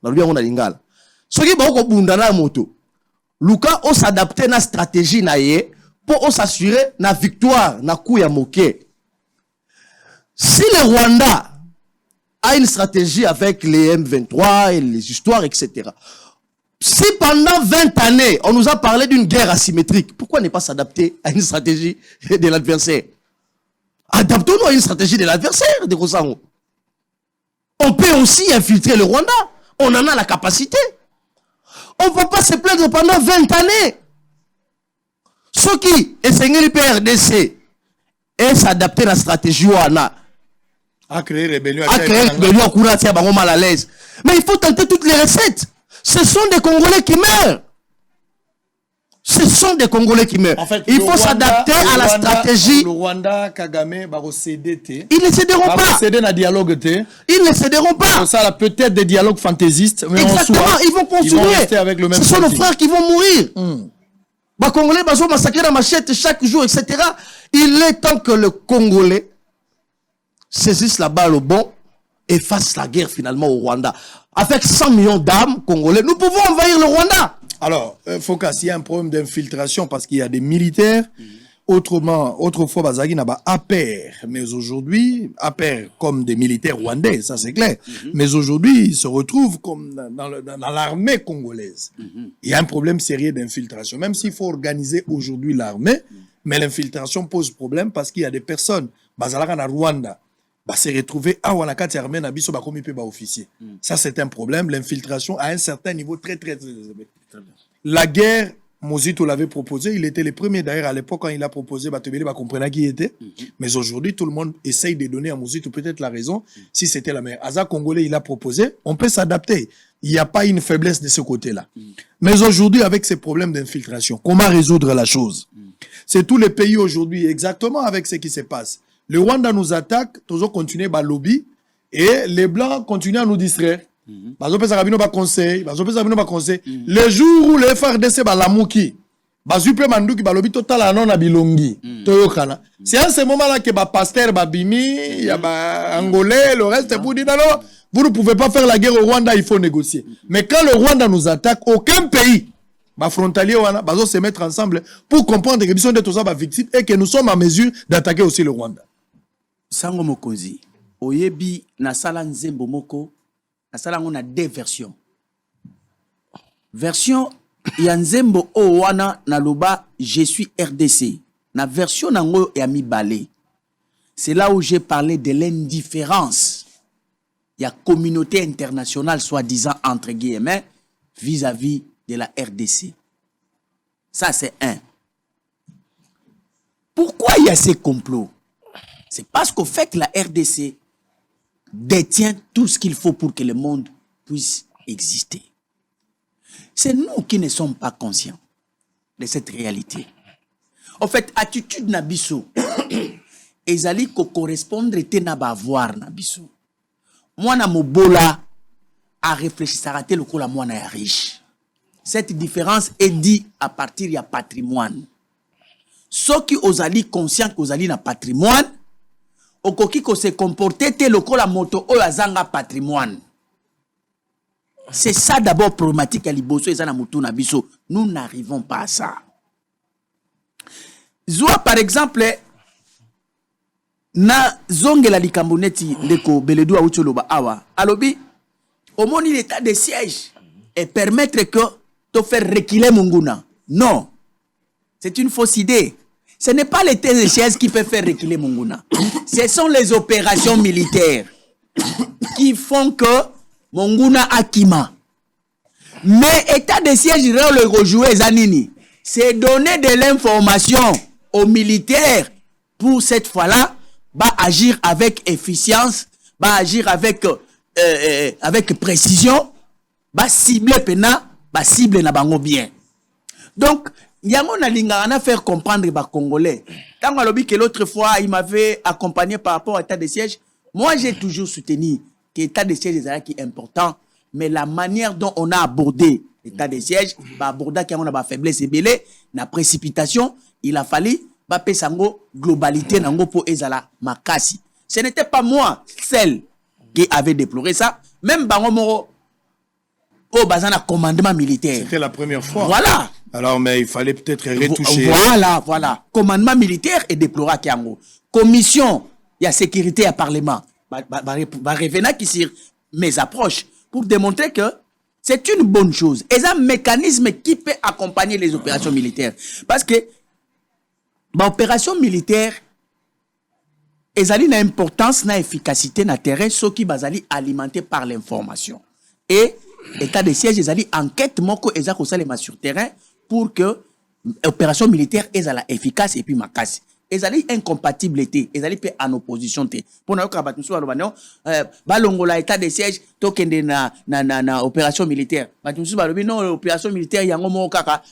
Dans le bien on a l'ingala. Ce qui est bundana moto. Luka on s'adapte à la stratégie naie pour s'assurer la victoire na coup ya moqué. Si le Rwanda a une stratégie avec les M23 et les histoires, etc. Si pendant 20 années, on nous a parlé d'une guerre asymétrique, pourquoi ne pas s'adapter à une stratégie de l'adversaire? Adaptons-nous à une stratégie de l'adversaire, de Rosango. On peut aussi infiltrer le Rwanda. On en a la capacité. On ne peut pas se plaindre pendant 20 années. Ce qui est le PRDC et s'adapter à la stratégie WANA. À créer rébellion. À créer rébellion à Kouratia, mal à l'aise. Mais il faut tenter toutes les recettes. Ce sont des Congolais qui meurent. Ce sont des Congolais qui meurent. En fait, il faut s'adapter à la stratégie. Le Rwanda, Kagame, ils ne céderont pas. Ils ne céderont pas. Ça, peut-être des dialogues fantaisistes. Mais exactement, ils vont continuer. Avec le même ce sont nos frères qui vont mourir. Les Congolais vont massacrer la machette chaque jour, etc. Il est temps que le Congolais saisisse la balle au bon et fasse la guerre finalement au Rwanda. Avec 100 millions d'âmes congolais, nous pouvons envahir le Rwanda. Alors, Focas, il y a un problème d'infiltration parce qu'il y a des militaires. Autrefois, Bazagi n'a pas APR. Mais aujourd'hui, APR comme des militaires rwandais, ça c'est clair. Mais aujourd'hui, ils se retrouvent comme dans l'armée congolaise. Il y a un problème sérieux d'infiltration. Même s'il faut organiser aujourd'hui l'armée, mais l'infiltration pose problème parce qu'il y a des personnes, Bazalaka na Rwanda, s'est retrouvé à Wanakati armée na biso ba komi pe ba officier. Ça c'est un problème, l'infiltration à un certain niveau très élevé. La guerre, Mozito l'avait proposé, il était le premier d'ailleurs à l'époque quand il a proposé Batebele ba comprendre qui il était. Mais aujourd'hui tout le monde essaye de donner à Mozito peut-être la raison si c'était la meilleure. Aza Congolais il a proposé, on peut s'adapter. Il n'y a pas une faiblesse de ce côté-là. Mais aujourd'hui avec ces problèmes d'infiltration, comment résoudre la chose? C'est tous les pays aujourd'hui exactement avec ce qui se passe. Le Rwanda nous attaque, toujours continuer à lobby, et les Blancs continuent à nous distraire. Le jour où les FARDC Balamouki, c'est à ce moment-là que Pasteur Babimi, Angolais, le reste, vous dit non, vous ne pouvez pas faire la guerre au Rwanda, il faut négocier. Mais quand le Rwanda nous attaque, aucun pays frontalier se mettre ensemble pour comprendre que nous sommes des victimes et que nous sommes en mesure d'attaquer aussi le Rwanda. Sango Mokozi, oyebi na sala nzembo moko, na sala ngona deux versions. Version ya nzembo o wana na loba je suis RDC. Na version nango ya mibale. C'est là où j'ai parlé de l'indifférence. Il y a communauté internationale soi-disant entre guillemets vis-à-vis de la RDC. Ça c'est un. Pourquoi il y a ces complots? C'est parce qu'au fait la RDC détient tout ce qu'il faut pour que le monde puisse exister. C'est nous qui ne sommes pas conscients de cette réalité. En fait, attitude nabiso, ezali ko correspondre te na ba voir nabiso. Moi na mobola a réfléchir à tel ko la moi na riche. Cette différence est due à partir du patrimoine. Ceux qui osali conscient qu'osali na patrimoine okoki ko se comporter tel ko la moto o azanga patrimoine. C'est ça d'abord problématique à Liboso et ça na mutu na biso. Nous n'arrivons pas à ça. Zoa par exemple na zongela likamboneti ndeko beledu a ucholoba awa alobi au moins l'état de siège et permettre que te faire reculer Munguna. Non. C'est une fausse idée. Ce n'est pas l'état de siège qui peut faire reculer Munguna. Ce sont les opérations militaires qui font que Monguna Akima. Mais état de siège, le rejouer Zanini, c'est donner de l'information aux militaires pour cette fois-là, va agir avec efficience, va agir avec précision, va cibler pena, va cibler na bango bien. Donc, yango na linga na faire comprendre les Congolais. Tant que l'autre fois, il m'avait accompagné par rapport à l'état de siège, moi j'ai toujours soutenu que l'état de siège est important. Mais la manière dont on a abordé l'état de siège, aborder qu'il y a une faiblesse et la précipitation, il a fallu sango globalité nango po ezala makasi. Ce n'était pas moi celle qui avait déploré ça, même bango moro au bazana commandement militaire. C'était la première fois. Voilà. Alors mais il fallait peut-être retoucher. Voilà. Commandement militaire et déploré kiango. Commission, il y a sécurité à parlement. Va revenir qui sur mes approches pour démontrer que c'est une bonne chose. Et c'est un mécanisme qui peut accompagner les opérations militaires. Parce que l'opération militaire, elle a une importance, une efficacité dans le terrain, ce qui est alimenté par l'information. Et l'état de siège, elle a enquête sur le terrain pour que l'opération militaire soit efficace et puis efficace. Ils allaient incompatibilité, ils allaient en opposition. Pour nous, quand nous balongola état de siège, tokende na opération militaire. Non, l'opération militaire,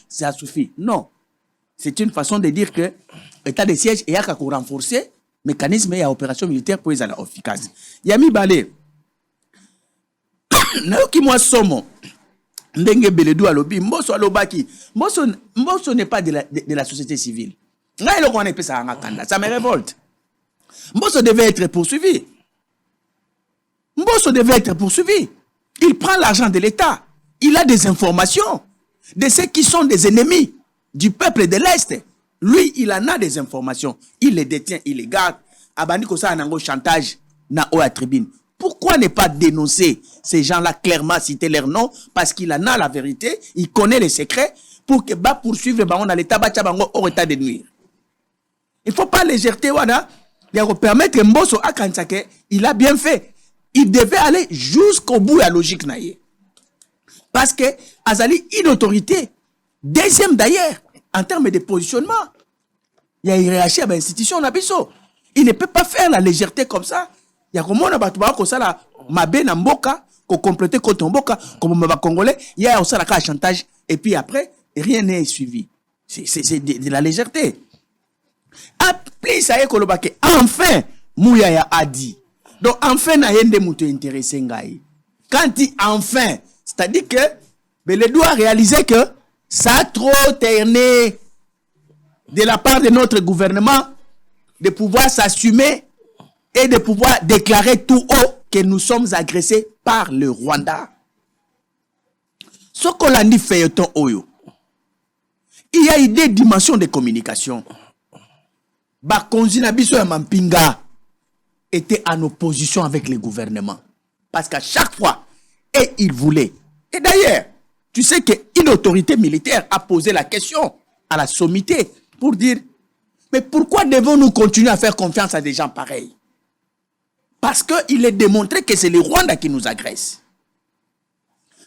ça suffit. Non. C'est une façon de dire que l'état de siège est à renforcer le mécanisme et l'opération militaire pour les aller efficace. Yami Balé. Nayoki moi somo. Ndenge Beledou alobi, Mbosso alobaki. Mbosso n'est pas de la société civile. Ça me révolte. Mbosso devait être poursuivi. Il prend l'argent de l'État. Il a des informations de ceux qui sont des ennemis du peuple de l'Est. Lui, il en a des informations. Il les détient, il les garde. Abandi kosa anango chantage na oya tribune. Pourquoi ne pas dénoncer ces gens-là clairement, citer leur nom, parce qu'il en a la vérité, il connaît les secrets, pour que poursuivre dans l'État, au état de nuire. Il ne faut pas légèreté, il faut permettre que Mbosso Akansake, il a bien fait. Il devait aller jusqu'au bout de la logique. Parce que Azali, une autorité. Deuxième d'ailleurs, en termes de positionnement, il y a une réaction à l'institution. Il ne peut pas faire la légèreté comme ça. Il y a comme on a ça mabe na mboka, ko compléter contre mboka, comme on va congolais, il y a aussi la chantage et puis après rien n'est suivi. C'est de la légèreté. Appelez ça y kolobake enfin Mouyaya a dit. Donc enfin na yende muto intéressé ngai. Quand il dit enfin, c'est-à-dire que Beledou a réalisé que ça a trop terné de la part de notre gouvernement de pouvoir s'assumer et de pouvoir déclarer tout haut que nous sommes agressés par le Rwanda. Ce qu'on a dit feuilleton oyo. Il y a eu des dimensions de communication. Bakonzi na biso ya Mampinga était en opposition avec le gouvernement. Parce qu'à chaque fois, et il voulait. Et d'ailleurs, tu sais qu'une autorité militaire a posé la question à la sommité pour dire, mais pourquoi devons-nous continuer à faire confiance à des gens pareils? Parce qu'il est démontré que c'est le Rwanda qui nous agresse.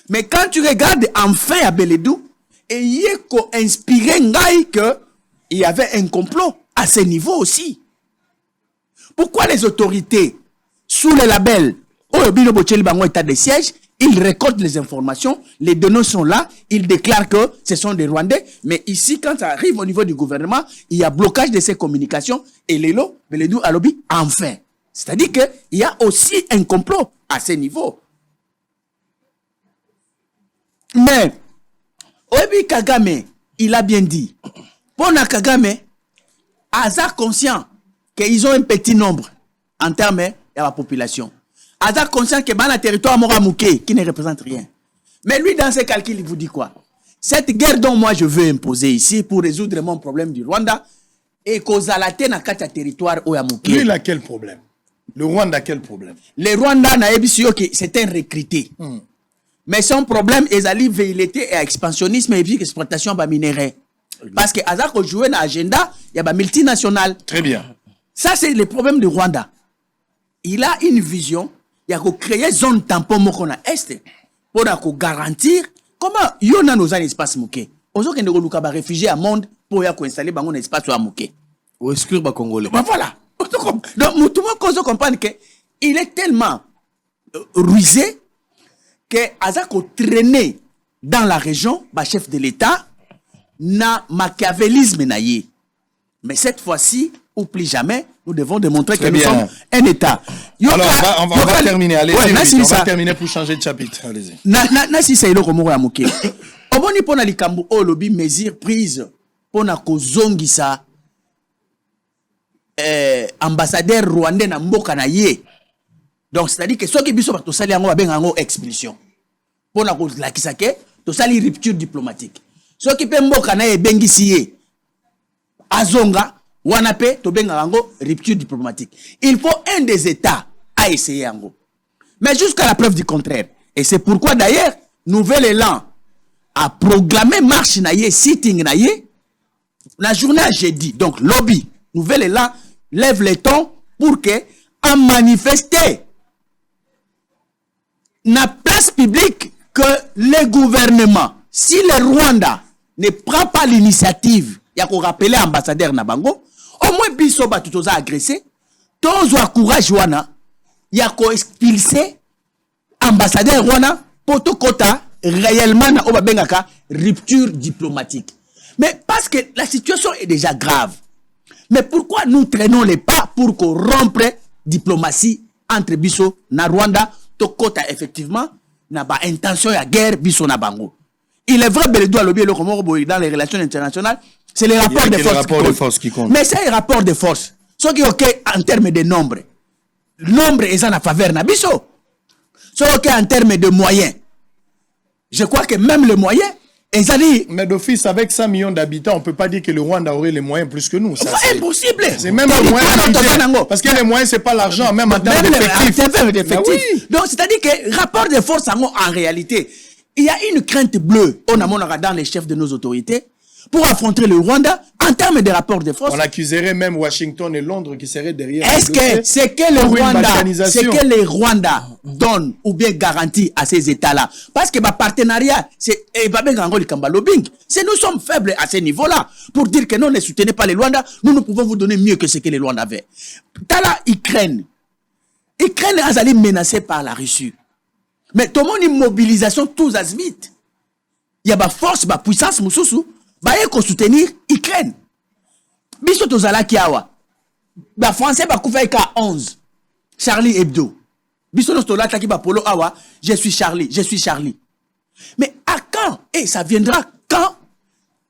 Mais quand tu regardes enfin à Beledou, et il est inspiré qu'il y avait un complot à ce niveau aussi. Pourquoi les autorités, sous le label, état de siège, ils récoltent les informations, les données sont là, ils déclarent que ce sont des Rwandais, mais ici, quand ça arrive au niveau du gouvernement, il y a blocage de ces communications, et Lelo, Beledou, Alobi, enfin. C'est-à-dire qu'il y a aussi un complot à ce niveau. Mais, Obi Kagame, il a bien dit, pour Kagame, Azar conscient qu'ils ont un petit nombre en termes de la population. Azar conscient que dans le territoire Moramouké, qui ne représente rien. Mais lui, dans ses calculs, il vous dit quoi? Cette guerre dont moi je veux imposer ici pour résoudre mon problème du Rwanda, et causalité dans le territoire Oyamouké. Lui, il a quel problème? Le Rwanda a quel problème? Le Rwanda n'a pas c'est un recruté. Mais son problème est la velléité et expansionnisme et exploitation de minerais. Parce que Azar ko jouer dans l'agenda, il y a des multinationales. Très bien. Ça, c'est le problème du Rwanda. Il a une vision, il y a créer zone tampon moko na est pour garantir comment yo na nos espace moké. Ozo kende ko luka ba réfugié à monde pour ya ko installer bango na espace à moké. Ou exclure ba congolais. Ben voilà. Donc tout le monde comprend que il est tellement rusé que azako traîner dans la région ba chef de l'État na machiavélisme na yé. Mais cette fois-ci ou plus jamais, nous devons démontrer que nous sommes un État. Alors, on va terminer. Allez, on va terminer pour changer de chapitre. Allez-y. Si c'est le Romo Yamuke. Oboni pona likambu o lobi mesure prise pona kozongisa ambassadeur rwandais na mboka na ye. Donc c'est-à-dire que ceux qui biso ba to sali yango ba benga ngo expulsion. Pona ko lakisa ke to sali rupture diplomatique. Ceux qui pe mboka na ye bengisi ye azonga wanape to benga yango rupture diplomatique. Il faut un des États à essayer yango. Mais jusqu'à la preuve du contraire. Et c'est pourquoi d'ailleurs Nouvel Élan a proclamé marche na ye, sitting na ye, la journée à jeudi. Donc lobby Nouvel Élan lève les tons pour que en manifester na place publique que le gouvernement, si le Rwanda ne prend pas l'initiative, il y a qu'on rappeler ambassadeur Nabango, au moins biso batu toza agressé, tozo courage wana, il y a qu'on expulser ambassadeur wana pour tout kota réellement na oba bengaka rupture diplomatique. Mais parce que la situation est déjà grave. Mais pourquoi nous traînons les pas pour qu'on rompre diplomatie entre biso na Rwanda to kota effectivement na ba intention ya guerre biso na bango. Il est vrai bel doit lobby le Comoro dans les relations internationales, c'est les rapports de force qui comptent. Mais c'est les rapports de force. Ce qui est OK en termes de nombre. Nombre est en faveur na biso. Ce qui est OK en termes de moyens. Je crois que même les moyens, mais d'office, avec 100 millions d'habitants, on ne peut pas dire que le Rwanda aurait les moyens plus que nous. C'est impossible. C'est même le moyen. Parce que les moyens, ce n'est pas l'argent, même en termes d'effectifs. Donc, c'est-à-dire que rapport de force, en réalité, il y a une crainte bleue, on a dans les chefs de nos autorités, pour affronter le Rwanda en termes de rapport de force. On accuserait même Washington et Londres qui seraient derrière. Est-ce que c'est que le Rwanda donne ou bien garantit à ces États-là? Parce que partenariat, c'est nous sommes faibles à ce niveau-là pour dire que non, ne soutenez pas les Rwanda, nous pouvons vous donner mieux que ce que les Rwanda avaient. Tala Ukraine est menacée par la Russie. Mais tout le monde une mobilisation tous azimuts. Il y a ma force, ma puissance, mususu. Baye ko soutenir Ukraine. Biso tozala kiawa. Ba français ba kufa ka 11. Charlie Hebdo. Biso no tola taki ba polo awa, je suis Charlie. Mais à quand? Et ça viendra quand?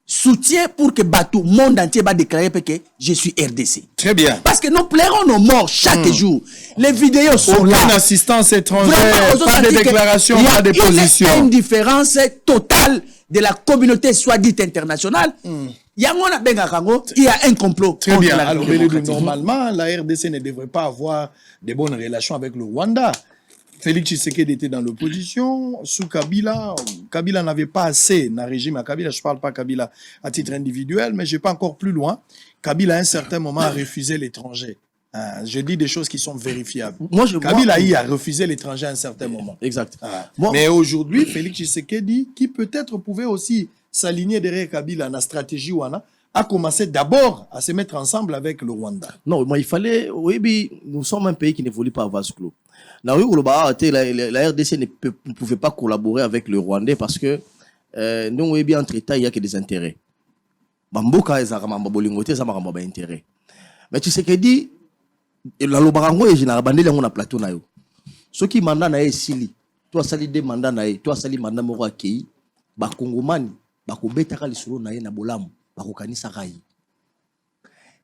Soutien pour que bateau monde entier va déclarer que je suis RDC. Très bien. Parce que nous plairons nos morts chaque jour. Les vidéos sont là. Aucune assistance étrangère, pas de déclaration, pas de position. Il y a une différence totale de la communauté soit dite internationale. Il y a un complot. Très bien. Alors, normalement, la RDC ne devrait pas avoir de bonnes relations avec le Rwanda. Félix Tshisekedi était dans l'opposition. Sous Kabila, Kabila n'avait pas assez dans le régime à Kabila. Je ne parle pas Kabila à titre individuel, mais je vais pas encore plus loin. Kabila, à un certain moment, a refusé l'étranger. Je dis des choses qui sont vérifiables. Kabila a refusé l'étranger à un certain moment. Exact. Mais aujourd'hui, Félix Tshisekedi, qui peut-être pouvait aussi s'aligner derrière Kabila dans la stratégie Wana, a commencé d'abord à se mettre ensemble avec le Rwanda. Non, il fallait... Oui, nous sommes un pays qui n'évolue pas à vase clos. La RDC ne pouvait pas collaborer avec le Rwandais parce que nous, entre États, il n'y a que des intérêts. Intérêt. Mais tu sais que dit, la lobarango est général, on a plateau na yo. Ce qui mandat na sili, toi sali de mandat na toi sali mandat moko akei, ba kongomani, ba ko betaka lisolo na ye na bolamu, ba ko kanisa rai.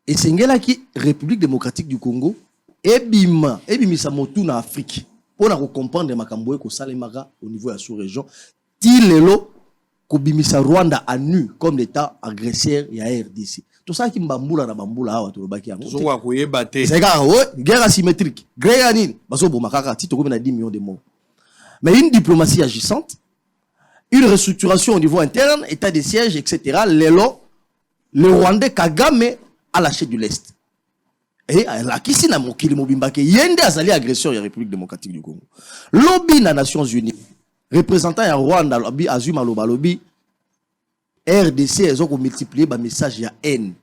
Et sengela ki République démocratique du Congo ebimisa motu na Afrique pour na comprendre makambo ko salemaka au niveau de la sous-région ti lelo ko bimisa Rwanda à nu comme l'état agresseur ya RDC. Tout ça qui mbambula na bambula awa to lobaki yango. So wa koyeba te. C'est guerre asymétrique. Guerre nini baso bo makaka ti to ko na 10 millions de morts. Mais une diplomatie agissante, une restructuration au niveau interne, état de siège, etc. Lelo le Rwandais Kagame à la chute de l'Est. Et la kisi na mokili mobimba ke yende azali agresseur ya République démocratique du Congo. Lobby na Nations Unies, représentant ya Rwanda lobby azuma lobby RDC ils ont multiplié ba message ya haine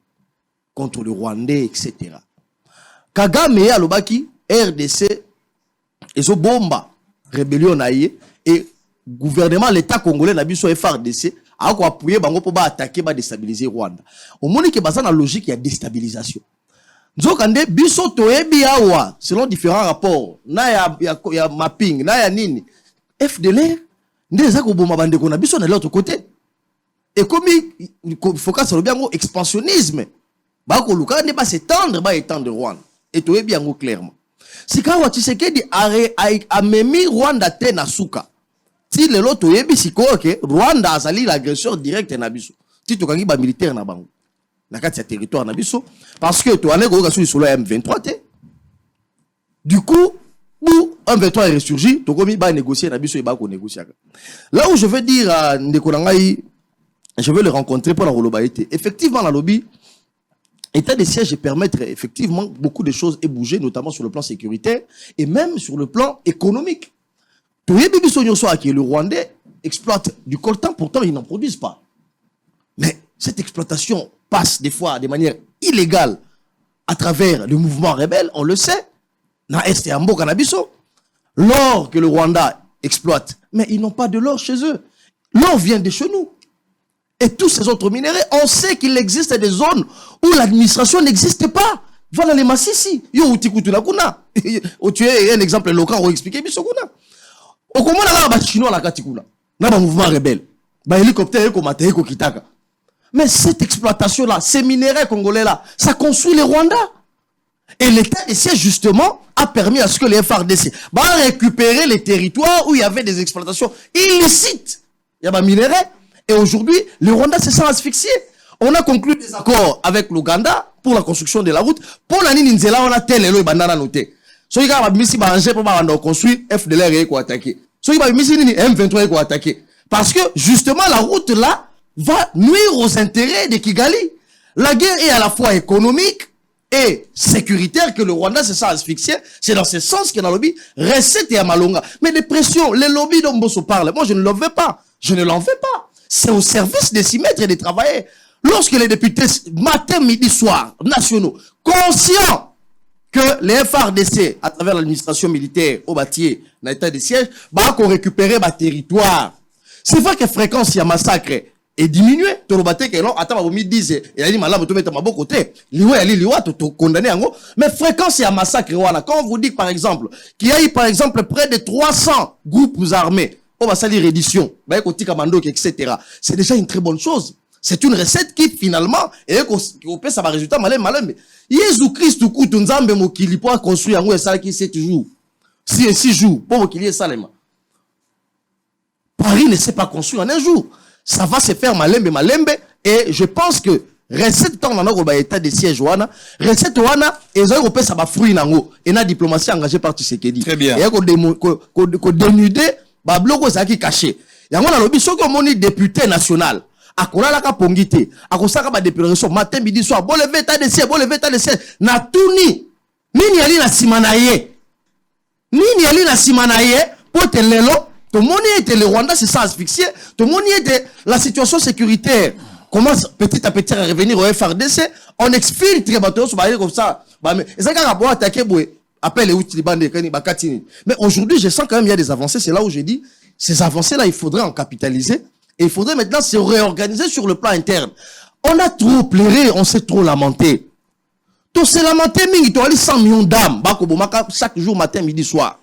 contre le Rwandais etc. Kagame ya lobaki RDC ils ont bomba rébellion naie et gouvernement l'état congolais na biso FARDC a ko appuyer bango po ba attaquer ba déstabiliser Rwanda. Au moni ke baza na logique ya déstabilisation. Nzokande biso toyebi awa selon différents rapports na ya mapping na ya nini FDLR ndeza ko boma bandeko na biso na l'autre côté. Et comme il faut que ça soit bien expansionnisme, bah que Luka n'est pas s'étendre, bah étendre Rwanda. Et tout est bien clairement. Si quand tu sais qu'il a même Rwanda te na suka. Si le lot est bien si que Rwanda a sali l'agresseur direct na biso. Si tu kangi ba militaire na bango. Na kati territoire na biso parce que tu as nego sur solo M23 te. Du coup, où M23 est ressurgi, tu komi ba négocier na biso et ba ko négocier. Là où je veux dire ndeko ngai je veux le rencontrer pour la Rolobaïté. Effectivement, la lobby, état de siège permettre effectivement beaucoup de choses et bouger, notamment sur le plan sécuritaire et même sur le plan économique. Tout le Rwandais exploite du coltan, pourtant ils n'en produisent pas. Mais cette exploitation passe des fois de manière illégale à travers le mouvement rebelle, on le sait. Na Est et Ambo Cannabiso. L'or que le Rwanda exploite, mais ils n'ont pas de l'or chez eux. L'or vient de chez nous. Et tous ces autres minéraux, on sait qu'il existe des zones où l'administration n'existe pas. Voilà les massissi. Yo utikutuna kuna. Tu es un exemple local pour expliquer bisokuna. Au comment là ba chinois la katikuna. Na ba mouvement rebelle. Ba hélicoptère ko mate ko kitaka. Mais cette exploitation là, ces minéraux congolais là, ça construit les Rwandais. Et l'état de siège justement a permis à ce que les FARDC va récupérer les territoires où il y avait des exploitations illicites. Il y a ba minéraux. Et aujourd'hui, le Rwanda se sent asphyxié. On a conclu des accords avec l'Ouganda pour la construction de la route. Pour la Ninzela, on a tel et bandana noté. So il y a mis banger pour construire FDLR et attaquer. So il y a mis M23 et attaquer. Parce que justement, la route là va nuire aux intérêts de Kigali. La guerre est à la fois économique et sécuritaire que le Rwanda se sent asphyxié. C'est dans ce sens que dans le lobby, recette et à Malonga. Mais les pressions, les lobbies dont Bosso parle, moi je ne l'en veux pas. Je ne l'en veux pas. C'est au service de s'y mettre et de travailler. Lorsque les députés, matin, midi, soir, nationaux, conscients que les FARDC, à travers l'administration militaire, au bâtier, dans l'état de siège, bah, qu'on récupère ma territoire. C'est vrai que la fréquence, il y a massacre, est diminuée. Tu le bâtis, que non, attends, vous me dites, il y a dit, malade, tu mets à ma bon côté. Liwa, tu condamné en gros. Mais fréquence, il y a massacre, voilà. Quand on vous dit, par exemple, qu'il y a eu, par exemple, près de 300 groupes armés, on va salir reddition, etc. C'est déjà une très bonne chose. C'est une recette qui, finalement, et qu'on peut savoir résultat, malin, mais, Jésus-Christ, tout coup, Tunzambe, Mokili, pour construire un ça qui 7 jours. 6 jours, pour Mokili, Salema. Paris ne sait pas construire en un jour. Ça va se faire malembe, et je pense que, recette tant dans notre état de siège, recette, et les Européens, ça va fruit, et la diplomatie engagée par Tshisekedi. Très bien. Et qu'on dénuder, ba bloko zaki caché yango na lobi soko moni député national akola la ka pongité akosaka ba députation matin midi soir bo lever ta de siège na tuni nini ali na simanaye pour te lelo to moni était le Rwanda c'est ça asphyxié to moni était la situation sécuritaire commence petit à petit à revenir au FARDC on exfiltre bateau sur comme ça ba mais ça ka bo attaquer boé appelle les outils mais aujourd'hui, je sens quand même qu'il y a des avancées. C'est là où j'ai dit, ces avancées-là, il faudrait en capitaliser. Et il faudrait maintenant se réorganiser sur le plan interne. On a trop pleuré, on s'est trop lamenté. Tout s'est lamenté, mais il doit aller 100 millions d'âmes. Chaque jour, matin, midi, soir.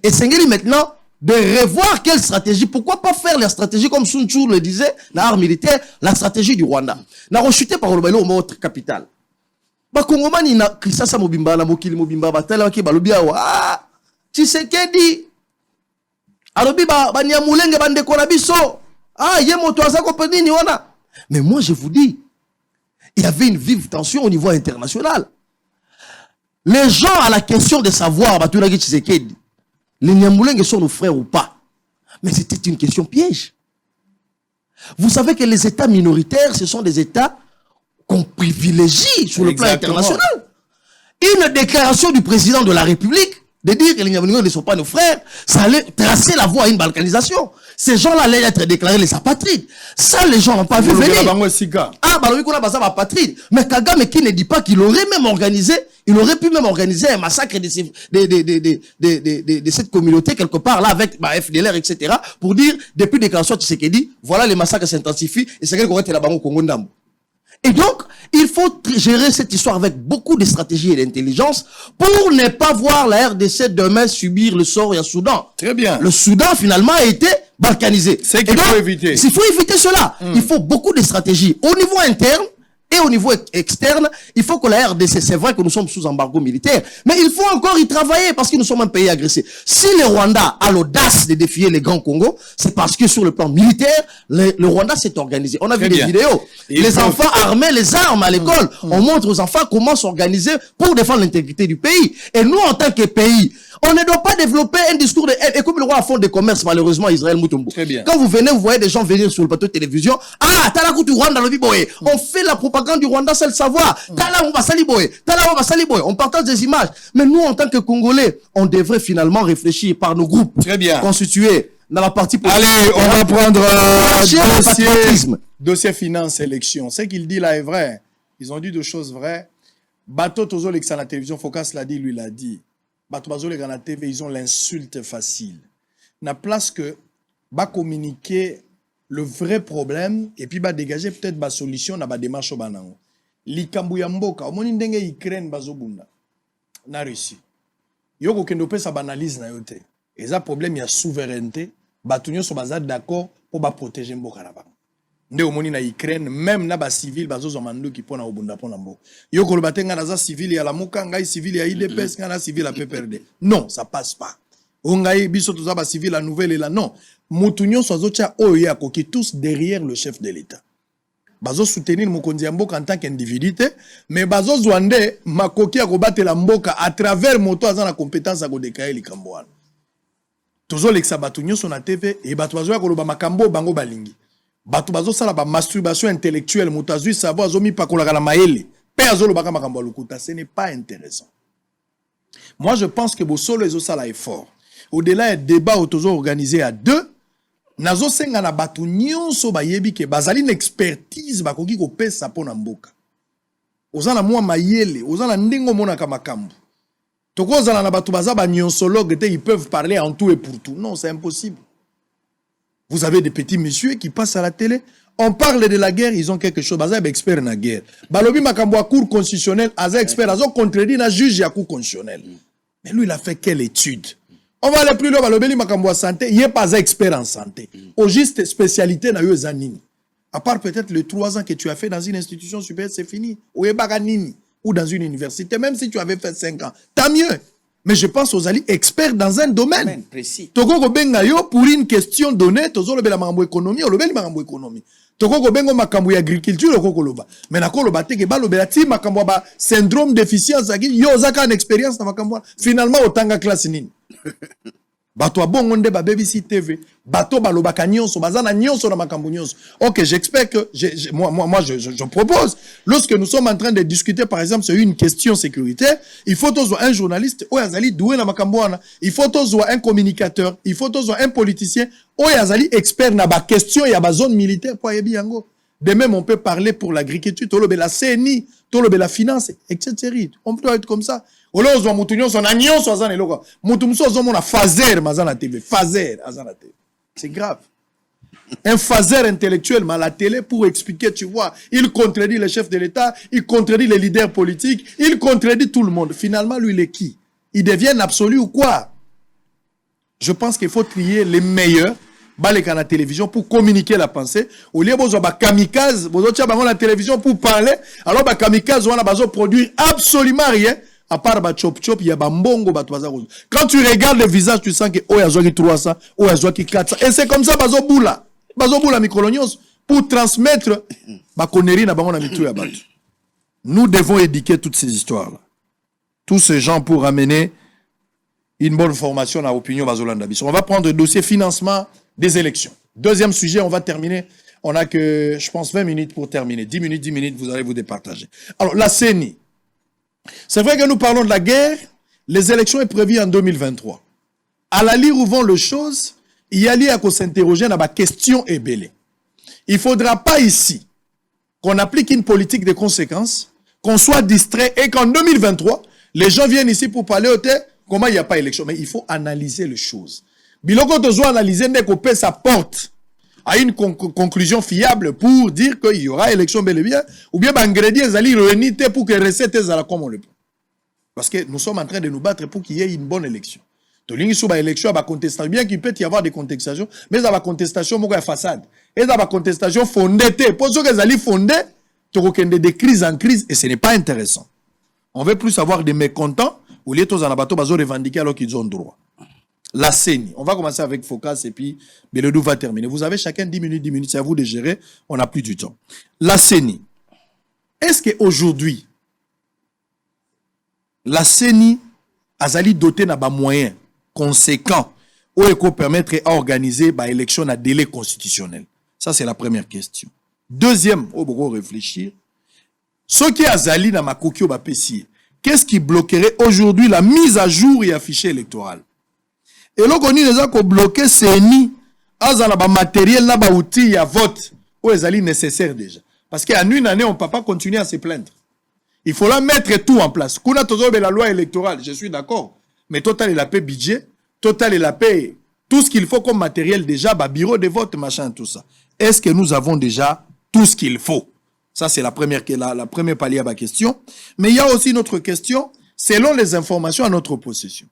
Et c'est maintenant de revoir quelle stratégie. Pourquoi pas faire la stratégie comme Sun Tzu le disait, dans l'art militaire, la stratégie du Rwanda. N'a rechuté par le bailo au mot capital. Bakongomani na Kisasa Mobimba na Mokili Mobimba batala ki balobi awa Tshisekedi alobi ba Nyamulenge bande kona biso ye moto azako penini wana. Mais moi je vous dis il y avait une vive tension au niveau international. Les gens à la question de savoir batula ki Tshisekedi les Nyamulenge sont nos frères ou pas. Mais c'était une question piège. Vous savez que les États minoritaires ce sont des États qu'on privilégie sur le plan international. une déclaration du président de la République de dire que les Nyamulingos ne sont pas nos frères, ça allait tracer la voie à une balkanisation. Ces gens-là allaient être déclarés les apatrides. Ça, les gens n'ont pas vu venir. Ah, bah, on a pas apatride. Mais Kagame qui ne dit pas qu'il aurait même organisé, il aurait pu même organiser un massacre de cette communauté quelque part là avec FDLR, etc. pour dire, depuis déclaration de Tshisekedi, voilà les massacres s'intensifient et c'est quelque chose là-bas au Congo Ndambo. Et donc, il faut gérer cette histoire avec beaucoup de stratégie et d'intelligence pour ne pas voir la RDC demain subir le sort du Soudan. Très bien. Le Soudan, finalement, a été balkanisé. C'est qu'il faut éviter. Il faut éviter cela. Il faut beaucoup de stratégies. Au niveau interne, et au niveau externe, il faut que la RDC, c'est vrai que nous sommes sous embargo militaire, mais il faut encore y travailler parce que nous sommes un pays agressé. Si le Rwanda a l'audace de défier les grands Congo, c'est parce que sur le plan militaire, le Rwanda s'est organisé. On a vu des vidéos. Les enfants armés, les armes à l'école. On montre aux enfants comment s'organiser pour défendre l'intégrité du pays. Et nous, en tant que pays, on ne doit pas développer un discours de haine. Et comme le roi a fond de commerce, malheureusement, Israël Moutombo. Quand vous venez, vous voyez des gens venir sur le plateau de télévision. Ah, Talakutu Rwanda, on fait la propagande du Rwanda sans le savoir. On partage des images. Mais nous, en tant que Congolais, on devrait finalement réfléchir par nos groupes constitués dans la partie politique. Allez, on va prendre dossier finance élection. Ce qu'il dit là est vrai. Ils ont dit deux choses vraies. Bateau Tozo Lexa à la télévision, Focas l'a dit, lui l'a dit. Bateau Tozo Lexa à la TV, ils ont l'insulte facile. Na place que va communiquer le vrai problème et puis va dégager peut-être la solution dans la démarche au banango. Likambu ya mboka, omoni ndenge Ukraine bazobunda na Russie. Yoko kendo pe sa banalise na yote. Et ça problème ya souveraineté, batunyo so baza d'accord pour ba protéger mboka na bango. Nde omoni na Ukraine même na ba civil bazozo manduki pona obunda pona mboka. Yoko lo batenga na za civil ya la muka ngai civil ya IDPS ngana civil ya PPRD. Non, ça passe pas. Ongaï biso toza ba civil la nouvelle et là non. Mutunyo so azocha oya ko qui tous derrière le chef de l'État. Bazo soutenir mokonzi ya mboka en tant qu'individu mais bazo zwande makoki ya kobatela mboka à travers moto azana compétence à kodekaye likambo wana. Tozo leksa batu nyonso na TV et batu bazo ya koloba makambo bango balingi. Batu bazo sala ba masturbation intellectuelle moto azui savoir azomi pakolaka na maele. Pe azo lobaka makambo lukuta, ce n'est pas intéressant. Moi je pense que bosolo ezo sala effort. Au-delà du débat autour organisé à deux, nazo senga na batu nyonso bayebi ke bazali une expertise bakoki ko pesa pona mboka. Ozana mwa mayele, ozana ndingo mona kamakambu. Toko ozana na batu baza ba nyonsologue te, ils peuvent parler en tout et pour tout. Non, c'est impossible. Vous avez des petits messieurs qui passent à la télé, on parle de la guerre, ils ont quelque chose, baza expert na guerre. Balobi makambo a cour constitutionnel, aza expert, azo contredit na juge ya cour constitutionnel. Mais lui il a fait quelle étude? On va aller plus loin, balobeli makambo santé, il n'est pas expert en santé. Au juste spécialité na yo zanini. À part peut-être les 3 ans que tu as fait dans une institution supérieure, c'est fini. Ou nini, ou dans une université, même si tu avais fait 5 ans, tant mieux. Mais je pense aux alliés experts dans un domaine précis. Toko ko benga yo pour une question donnée, tozo lobela makambo économie, lobeli makambo économie. Toko ko bengo makambo agriculture loko loba. Mais na ko loba te ke ba lobela ti makambo ba syndrome déficience aki yo zaka une expérience na makambo. Finalement otanga classe nini. Bato abongo nde ba BBC TV, bato ba lobaka nyonso, bazana nyonso na makambo nyonso. OK, j'expecte que je propose lorsque nous sommes en train de discuter par exemple sur une question sécuritaire, il faut toujours un journaliste ou azali doué na makambo wana, il faut toujours un communicateur, il faut toujours un politicien ou azali expert na ba question ya ba zone militaire pour yebi yango. De même on peut parler pour l'agriculture, tolobe la CNI, tolobe la finance, etc. On peut être comme ça. Olozo mutunyo son agnon so azana eloko. Mutumso zo mona phaser mazana TV, phaser azana TV. C'est grave. Un phaser intellectuel à la télé pour expliquer, tu vois, il contredit le chef de l'État, il contredit les leaders politiques, il contredit tout le monde. Finalement, lui, il est qui? Il devient absolu ou quoi? Je pense qu'il faut trier les meilleurs balek à la télévision pour communiquer la pensée. Au lieu de ba kamikaze, bozo tia bango la télévision pour parler, alors ba kamikaze wana bazo produire absolument rien. À part ba chop chop, il y a ba mbongo ba toaza rose. Quand tu regardes le visage, tu sens que oh ya qui 300, oh ya qui 400. Et c'est comme ça bazo boula mikolonios pour transmettre ba connerie na bango na mitu ya batu. Nous devons éduquer toutes ces histoires là. Tous ces gens pour amener une bonne formation à l'opinion bazolanda biso. On va prendre le dossier financement des élections. Deuxième sujet, on va terminer. On a que, je pense, 20 minutes pour terminer. 10 minutes, vous allez vous départager. Alors, la CENI. C'est vrai que nous parlons de la guerre, les élections sont prévues en 2023. À la lire où vont les choses, il y a lieu à s'interroger dans la question et belée. Il ne faudra pas ici qu'on applique une politique de conséquences, qu'on soit distrait et qu'en 2023, les gens viennent ici pour parler au thé, comment il n'y a pas d'élection. Mais il faut analyser les choses. Biloko doit analyser dès qu'on paie sa porte à une conclusion fiable pour dire qu'il y aura élection bel et bien, ou bien ingrédients allaient réunir pour que les recettes soient comme on le peut. Parce que nous sommes en train de nous battre pour qu'il y ait une bonne élection. Tolini sous ba élection, ba contestation, bien qu'il peut y avoir des contestations, mais ça va contestation moko ya façade. Et ça va contestation fondée. Pour ceux qui allaient fonder, tu reconnais des crises en crise et ce n'est pas intéressant. On veut plus avoir des mécontents ou les tous en abato bazo revendiquer alors qu'ils ont droit. La CENI. On va commencer avec Focas et puis Beledou va terminer. Vous avez chacun 10 minutes, c'est à vous de gérer. On n'a plus du temps. La CENI. Est-ce qu'aujourd'hui, la CENI a doté de moyens conséquents où elle peut permettre d'organiser l'élection à délai constitutionnel? Ça, c'est la première question. Deuxième, on va réfléchir. Ce qui a zali dans ma coquille au PCI, qu'est-ce qui bloquerait aujourd'hui la mise à jour et affiché électoral? Et là, on a déjà bloqué CENI, à matériel, à outils, à vote, où les alliés nécessaires déjà. Parce qu'en une année, on ne peut pas continuer à se plaindre. Il faut là mettre tout en place. Kuna toujours la loi électorale, je suis d'accord. Mais total, il a payé budget, total, il a payé tout ce qu'il faut comme matériel déjà, bureau de vote, machin, tout ça. Est-ce que nous avons déjà tout ce qu'il faut? Ça, c'est la première palier à ma question. Mais il y a aussi une autre question. Selon les informations à notre possession,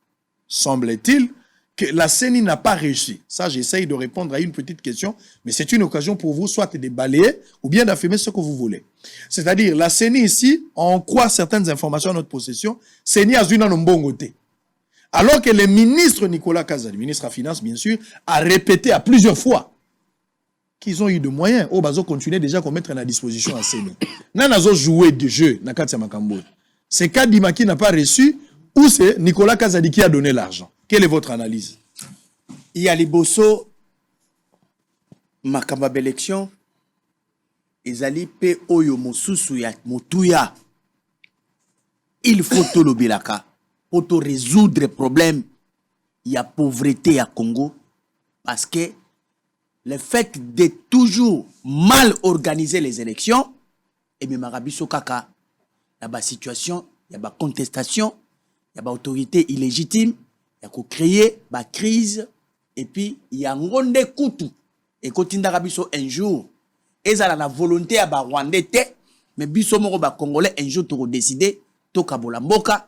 semble-t-il que la CENI n'a pas réussi. Ça, j'essaye de répondre à une petite question, mais c'est une occasion pour vous soit de balayer ou bien d'affirmer ce que vous voulez. C'est-à-dire, la CENI ici, on croit certaines informations à notre possession, CENI a une mbongoté. Alors que le ministre Nicolas Kazali, ministre de la Finance, bien sûr, a répété à plusieurs fois qu'ils ont eu de moyens. Oh, bazo continuer déjà qu'on mette à la disposition à CENI. Nanazo joué de jeu, Nakatsa Makambo. C'est Kadima qui n'a pas reçu, ou c'est Nicolas Kazali qui a donné l'argent. Quelle est votre analyse? Il y a les bosso, makamba élection, ezali pe oyo mosusu ya motuya. Il faut tout le bilaka pour te résoudre le problème. Il y a pauvreté à Congo parce que le fait de toujours mal organiser les élections, et bien marabiso kaka, il y a une situation, il y a une contestation, il y a une autorité illégitime. Il y a créer une crise et puis il y a un ronde koutou et quand il un jour et ça la volonté à Rwandais mais biso moko ba congolais un jour to décider to kabola mboka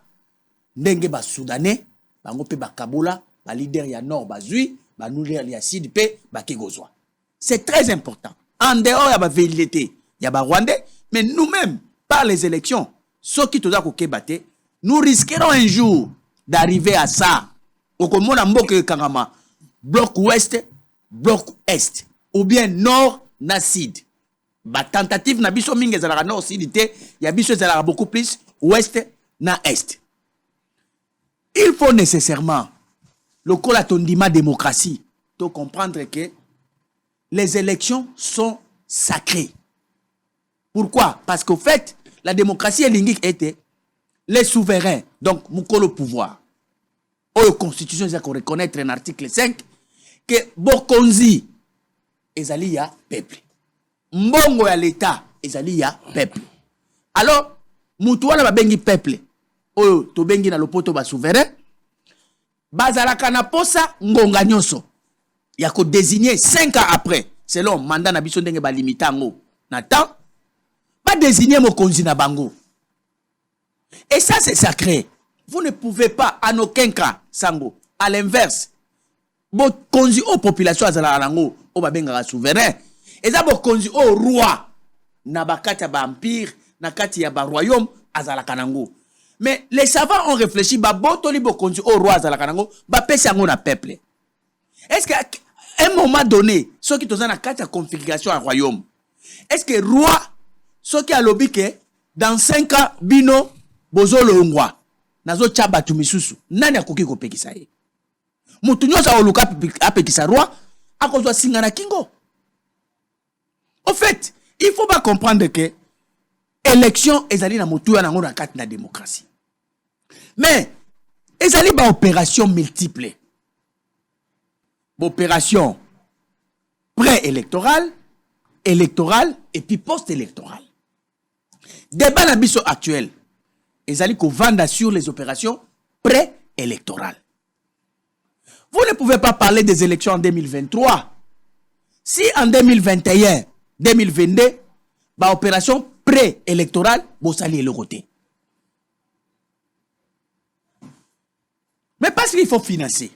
ndenge ba soudanais bango pe ba kabola ba leader ya nord ba zui ba nous ya sud pe ba kegozwa. C'est très important. En dehors ya ba velité ya ba Rwandais mais nous-mêmes par les élections ceux qui toza ko kebate nous risquerons un jour d'arriver à ça. Au komona mboke kangama bloc ouest bloc est ou bien nord na sud ba tentative na biso mingi za nord sud te ya biso za beaucoup plus ouest na est. Il faut nécessairement le colatondima démocratie to comprendre que les élections sont sacrées. Pourquoi? Parce qu'au fait la démocratie lingique était les souverains donc mukolo pouvoir. La Constitution, c'est qu'on reconnaître un article 5 que Bokonzi ezali ya peuple. Mbongo ya l'État ezali ya peuple. Alors, mutu wana babengi peuple. Oyo to bengi na lopoto ba souverain. Bazalaka na posa ngonga nyonso. Ya ko désigner 5 ans après, selon mandat na biso ndenge ba limitango. Na temps, ba désigner mokonzi na bango. Et ça c'est sacré. Vous ne pouvez pas, en aucun cas, Sango, à l'inverse, vous conduisez aux populations azalarango, au babenga souverain, et ça vous conduisez au roi, nabakati ya empire, nakati ya royaume azalakanango. Mais les savants ont réfléchi, babotoli vous conduisez au roi azalakanango, bapesi yango na peuple. Est-ce qu'à un moment donné, ceux qui sont dans la configuration à royaume, est-ce que roi, ceux qui a lobby que dans 5 ans, bino, bozo le ngwa. Nazo chaba tumisusu nani akoki kopekisa ye mutu nyosa oluka apekisa roi akozwa singa na kingo. En fait il faut pas comprendre que élection ezali na mutu ya nango na kati na démocratie Mais, ils allaient par opération multiple. Opération pré-électorale, électorale et puis post-électorale. Débat l'abisso actuel. Ils allaient qu'on vende sur les opérations pré-électorales. Vous ne pouvez pas parler des élections en 2023. Si en 2021, 2022, bah opération pré-électorale, vous allez le côté. Mais parce qu'il faut financer.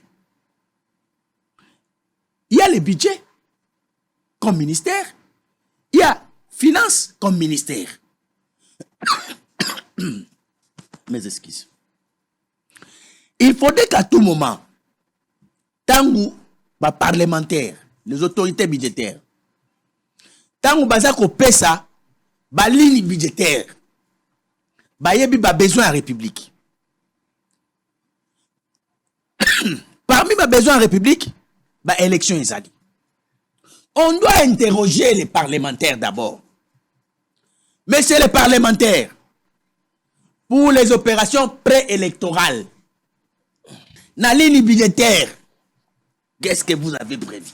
Il y a le budget comme ministère, il y a finance comme ministère. Mes excuses. Il faudrait qu'à tout moment, tant que les parlementaires, les autorités budgétaires, tant que les pesa, les lignes budgétaires, il y a besoin de la République. Parmi les besoins de la République, l'élection est allée. On doit interroger les parlementaires d'abord. Messieurs les parlementaires, pour les opérations préélectorales, dans la ligne budgétaire, qu'est-ce que vous avez prévu?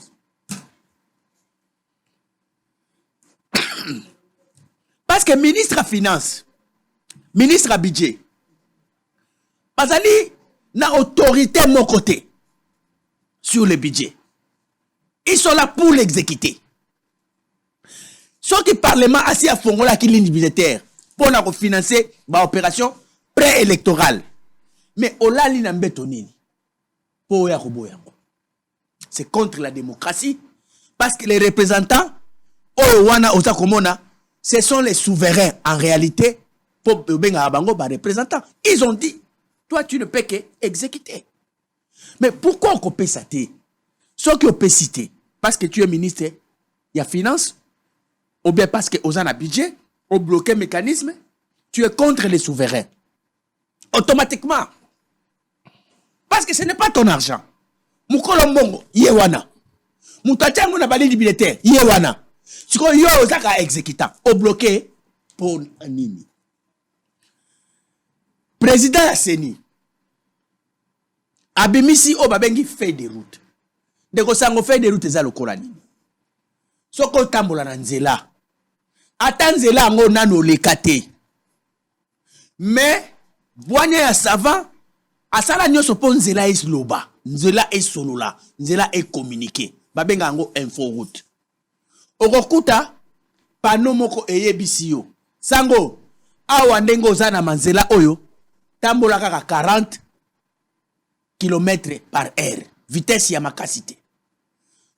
Parce que ministre à finance, ministre à budget, parce que n'a autorité de mon côté sur le budget. Ils sont là pour l'exécuter. Ceux qui parlement assis à Fongola qui ligne budgétaire pour la financer l'opération préélectorale. Mais au la ligne bétonine. C'est contre la démocratie parce que les représentants ce sont les souverains en réalité pour représentants. Ils ont dit toi tu ne peux qu'exécuter. Mais pourquoi on peut ça? Ceux qui ont cité parce que tu es ministre, il y a finance, ou bien parce que vous avez un budget, ou bloqué le mécanisme, tu es contre les souverains. Automatiquement. Parce que ce n'est pas ton argent. Moukolo Mongo, yewana. Moutatango na bali militaire, yewana. Si ko yo ozaka exécutant, au bloqué pour nini. Président Asseni. Abimisi o babengi fait des routes. Ndeko sango fait des routes eza lokola nini. Soko tambola na nzela. Ata nzela ngo nano lekate. Mais boanya ya savant asala nyoso po nzela esloba, nzela esolola, nzela e communiquer. Babenga ngo info route. Okokuta pano moko eyebisi yo. Sango awa ndengo za na manzela oyo tambola kaka 40 km par heure. Vitesse ya makasite.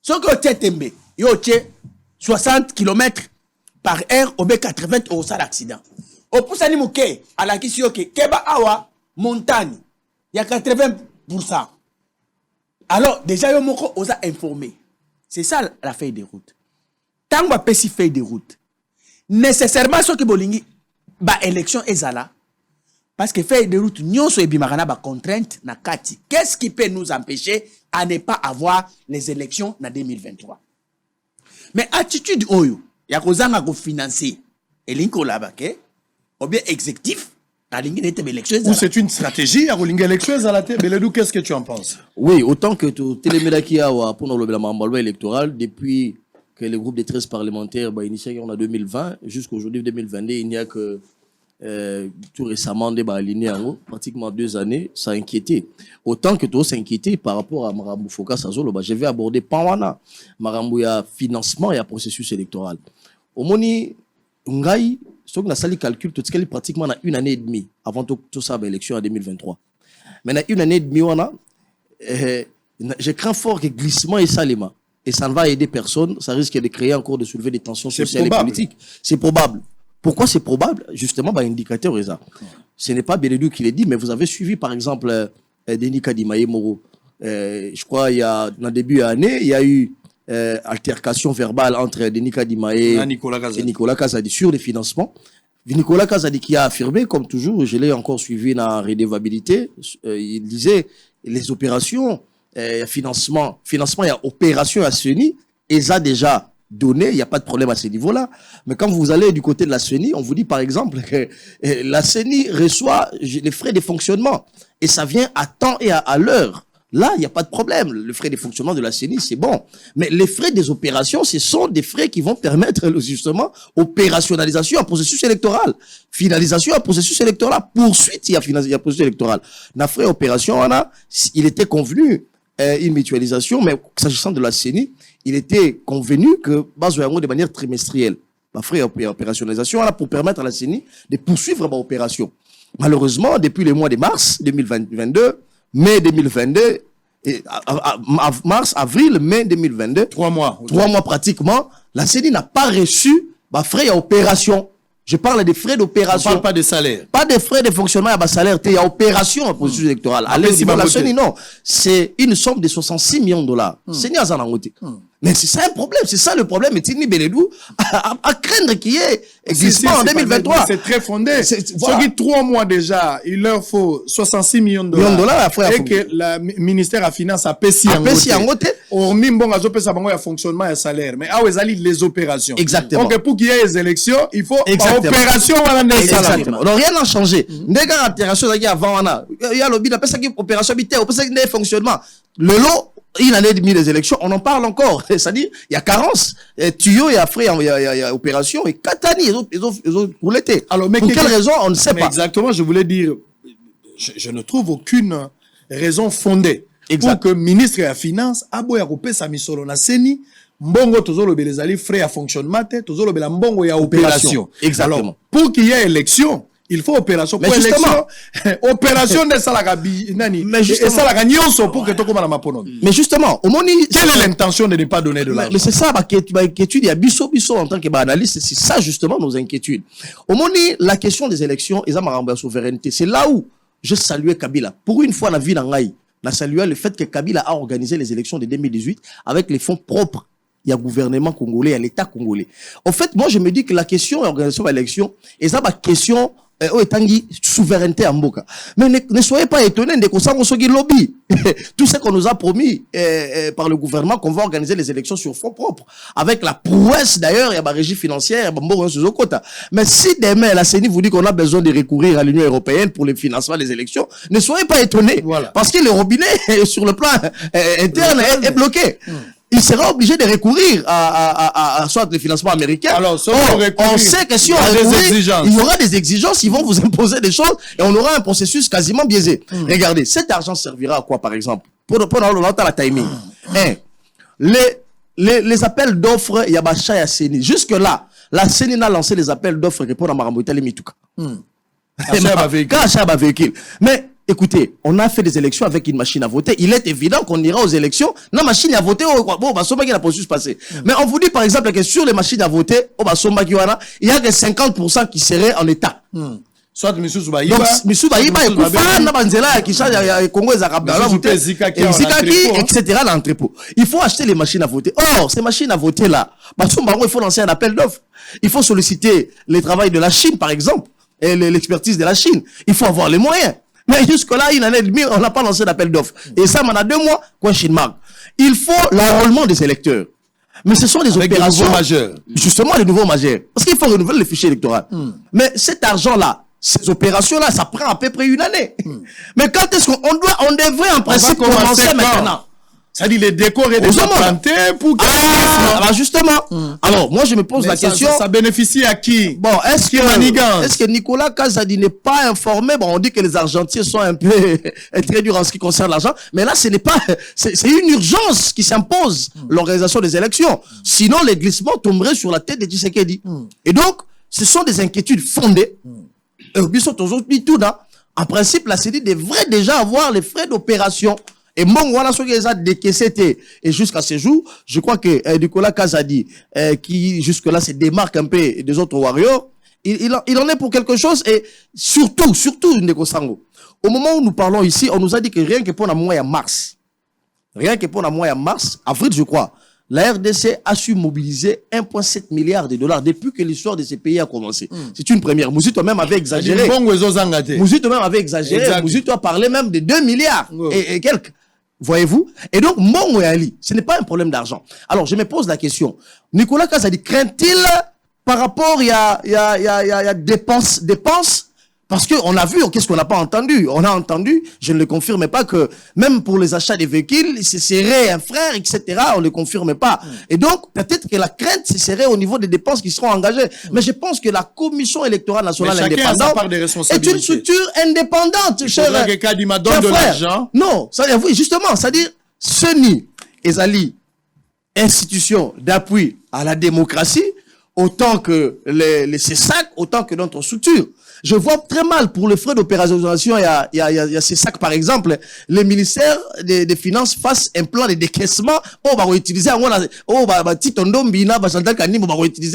Soko tetembe yo tche 60 km par heure au 80 au sal accident. Au poussani mouke à la question que keba awa montagne il y a 80%. Alors déjà yo moko osa informé. C'est ça la feuille de route. Tant que pesi feuille de route. Nécessairement ce que bolingi ba élection ezala parce que feuille de route nyonso ebimarana ba contrainte na kati. Qu'est-ce qui peut nous empêcher à ne pas avoir les élections en 2023? Mais attitude oyo ya kozanga ko financer elinko labake ou bien exécutif na lingi nete élection. Ou c'est une stratégie à rouler élection à la tête. Beledou, qu'est-ce que tu en penses? Oui, autant que tout télémédaki a pour nous le mambalou électoral depuis que le groupe des 13 parlementaires initié en 2020 jusqu'aujourd'hui 2022, il n'y a que tout récemment des alignés pratiquement 2 années, ça a inquiété. Autant que tout s'inquiéter par rapport à Marambo Foka Sazolo, je vais aborder Pawana. Marambo, il y a financement, il y a processus électoral. Au Moni, Ngai, ce qu'on a sali calcul, tout ce qu'il pratiquement a 1 année et demie avant tout ça, l'élection en 2023. Maintenant, 1 année et demie, je crains fort que glissement et salima. Et ça ne va aider personne, ça risque de créer encore de soulever des tensions sociales et politiques. C'est probable. Pourquoi c'est probable? Justement, indicateur est ça. Ce n'est pas Bélédou qui l'a dit, mais vous avez suivi par exemple Denis Kadimaye Moro. Je crois il y a dans le début de l'année, il y a eu altercation verbale entre Denis Kadimaye et Nicolas Kazadi sur les financements. Nicolas Kazadi qui a affirmé, comme toujours, je l'ai encore suivi dans la redevabilité, il disait les opérations, financement, il y a opération à Seni, et ça déjà donné, il n'y a pas de problème à ce niveau-là. Mais quand vous allez du côté de la CENI, on vous dit par exemple que la CENI reçoit les frais de fonctionnement et ça vient à temps et à l'heure. Là, il n'y a pas de problème. Le frais de fonctionnement de la CENI, c'est bon. Mais les frais des opérations, ce sont des frais qui vont permettre justement opérationnalisation à processus électoral, finalisation à processus électoral, poursuite il y a processus électoral. Dans frais opération, il était convenu une mutualisation, mais s'agissant de la CENI, il était convenu que de manière trimestrielle, la frais opérationnalisation pour permettre à la CENI de poursuivre l'opération. Malheureusement, depuis le mois de mars 2022, mai 2022, mars, avril, mai 2022. 3 mois. 3 mois pratiquement. La CENI n'a pas reçu frais à opération. Je parle des frais d'opération. On parle pas de salaire. Pas des frais de fonctionnement à salaire. Il y a opération en processus électoral. Allez, si la CENI, non. C'est une somme de 66 millions de dollars. CENI a ça. Mais c'est ça un problème. C'est ça le problème. Et Tini Beledou à craindre qu'il y ait glissement en 2023. C'est très fondé. Ceux qui 3 mois déjà, il leur faut 66 millions de dollars. Et que le ministère a finance a payé en côté. Hormis bon à ça bango ya fonctionnement et salaire. Mais ah ouais, les opérations. Exactement. Donc pour qu'il y ait les élections, il faut opération exactement. Donc rien n'a changé. Ndega opération avant il y a lobby d'après ça qui opération bité, après ça qui fonctionnement. Le lot une année et demie des élections, on en parle encore. C'est-à-dire, il y a carence. Tuyau, il y a frais, il y a opération. Et Katani, ils ont roulé. Alors, mais pour quelle raison, on ne sait pas. Exactement, je voulais dire, je ne trouve aucune raison fondée pour que le ministre de la Finance, Aboya Kopé Samisolo na Seni, Mbongo tozolo belezali frais à fonctionnement, tozolo bela mbongo ya opération. Exactement. Alors, pour qu'il y ait élection, il faut opération. Mais pour justement, opération de Salagabi, Nani. Mais justement, pour que tu mapono. Mais justement, quelle est l'intention de ne pas donner de l'argent? Mais c'est ça, inquiétude, il y a bisso en tant qu'analyste, c'est ça justement nos inquiétudes. Au Moni, la question des élections, ils ont la souveraineté. C'est là où je saluais Kabila. Pour une fois, la vie d'Angaï, je saluais le fait que Kabila a organisé les élections de 2018 avec les fonds propres. Il y a le gouvernement congolais, il y a l'État congolais. En fait, moi, je me dis que la question d'organisation de l'élection, et ça, ma question, souveraineté en Mboka. Mais ne soyez pas étonnés de ce lobby. Tout ce qu'on nous a promis par le gouvernement qu'on va organiser les élections sur fonds propres. Avec la prouesse d'ailleurs, il y a ma régie financière, mais si demain la CENI vous dit qu'on a besoin de recourir à l'Union européenne pour le financement des élections, ne soyez pas étonnés. Voilà. Parce que le robinet sur le plan interne est bloqué. Il sera obligé de recourir à soit le financement américain. Alors, on sait que si on recourir, il y aura des exigences, ils vont vous imposer des choses et on aura un processus quasiment biaisé. Regardez, cet argent servira à quoi, par exemple? Pour la timing. Les appels d'offres, il y a Bacha et CENI. Jusque-là, la CENI a lancé les appels d'offres pour la Maramboïta les Mitouka. Achat véhicule. Mais, écoutez, on a fait des élections avec une machine à voter. Il est évident qu'on ira aux élections. La machine à voter, il a processus passé. Mais on vous dit par exemple que sur les machines à voter, il y a que 50% qui seraient en état. Soit Missou Soubaïba, Congo, etc. l'entrepôt. Il faut acheter les machines à voter. Or, ces machines à voter là, il faut lancer un appel d'offres. Il faut solliciter le travail de la Chine, par exemple, et l'expertise de la Chine. Il faut avoir les moyens. Mais jusque-là, une année et demie, on n'a pas lancé d'appel d'offres. Et ça, on a 2 mois, quoi, Chine marque. Il faut l'enrôlement des électeurs. Mais ce sont des opérations. Des majeurs. Justement, les nouveaux majeurs. Parce qu'il faut renouveler le fichier électoral. Mais cet argent-là, ces opérations-là, ça prend à peu près une année. Mais quand est-ce on devrait en principe commencer maintenant? C'est-à-dire les décors et des plantés pour justement. Alors, moi, je me pose la question. Ça bénéficie à qui? Bon, est-ce que Nicolas Kazadi n'est pas informé? Bon, on dit que les Argentins sont un peu très durs en ce qui concerne l'argent. Mais là, ce n'est pas, c'est une urgence qui s'impose, l'organisation des élections. Sinon, les glissements tomberaient sur la tête de Tshisekedi. Et donc, ce sont des inquiétudes fondées. En principe, la CENI devrait déjà avoir les frais d'opération. Et bon, voilà ce qu'ils ont décaissé. Et jusqu'à ce jour, je crois que Nicolas Kazadi, qui jusque-là se démarque un peu des autres warriors, il en est pour quelque chose. Et surtout, Ndeko Sango, au moment où nous parlons ici, on nous a dit que rien que pour la mois mars, avril, je crois, la RDC a su mobiliser 1,7 milliard de dollars depuis que l'histoire de ces pays a commencé. C'est une première. Mouzito même avait exagéré. Mouzito a parlé même de 2 milliards et quelques. Voyez-vous? Et donc, Mbongo et Ali, ce n'est pas un problème d'argent. Alors, je me pose la question. Nicolas Kazadi craint-il par rapport, il y a dépenses, parce qu'on a vu, qu'est-ce qu'on n'a pas entendu? On a entendu, je ne le confirme pas, que même pour les achats des véhicules, ce serait un frère, etc. On ne le confirme pas. Et donc, peut-être que la crainte, ce serait au niveau des dépenses qui seront engagées. Mais je pense que la Commission électorale nationale indépendante est une structure indépendante, cher frère. Non, oui, justement, c'est-à-dire, CENI, Ezali, institution d'appui à la démocratie, autant que les CESAC, autant que notre structure. Je vois très mal pour les frais d'opérationnalisation, il y a CESAC par exemple, les ministères des Finances fassent un plan de décaissement, va utiliser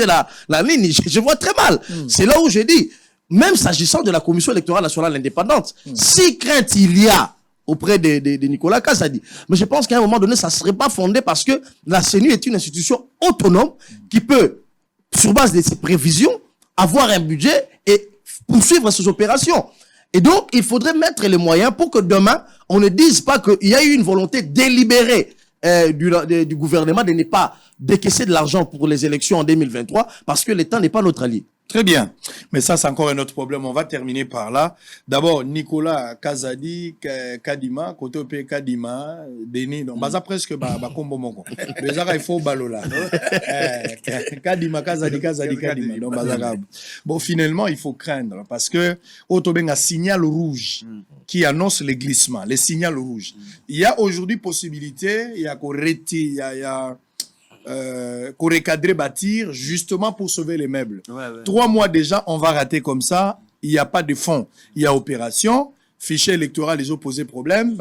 la ligne. Je vois très mal. C'est là où je dis, même s'agissant de la Commission électorale nationale indépendante, si crainte il y a auprès de Nicolas Kazadi, mais je pense qu'à un moment donné, ça ne serait pas fondé parce que la CENI est une institution autonome qui peut, sur base de ses prévisions, avoir un budget et poursuivre ses opérations. Et donc, il faudrait mettre les moyens pour que demain, on ne dise pas qu'il y a eu une volonté délibérée du gouvernement de ne pas décaisser de l'argent pour les élections en 2023 parce que l'État n'est pas notre allié. Très bien. Mais ça, c'est encore un autre problème. On va terminer par là. D'abord, Nicolas Kazadi, Kadima, côté OP Kadima, Denis, donc, baza presque, combo moko. Mais il faut balola. Kadima, Kazadi, Kadima. Donc, bon, finalement, il faut craindre parce que, autoben un signal rouge qui annonce les glissements, les signaux rouges. Il y a aujourd'hui possibilité, il y a qu'on recadrer bâtir justement pour sauver les meubles. 3 mois déjà, on va rater comme ça. Il n'y a pas de fonds. Il y a opération, fichier électoral, les opposés problème.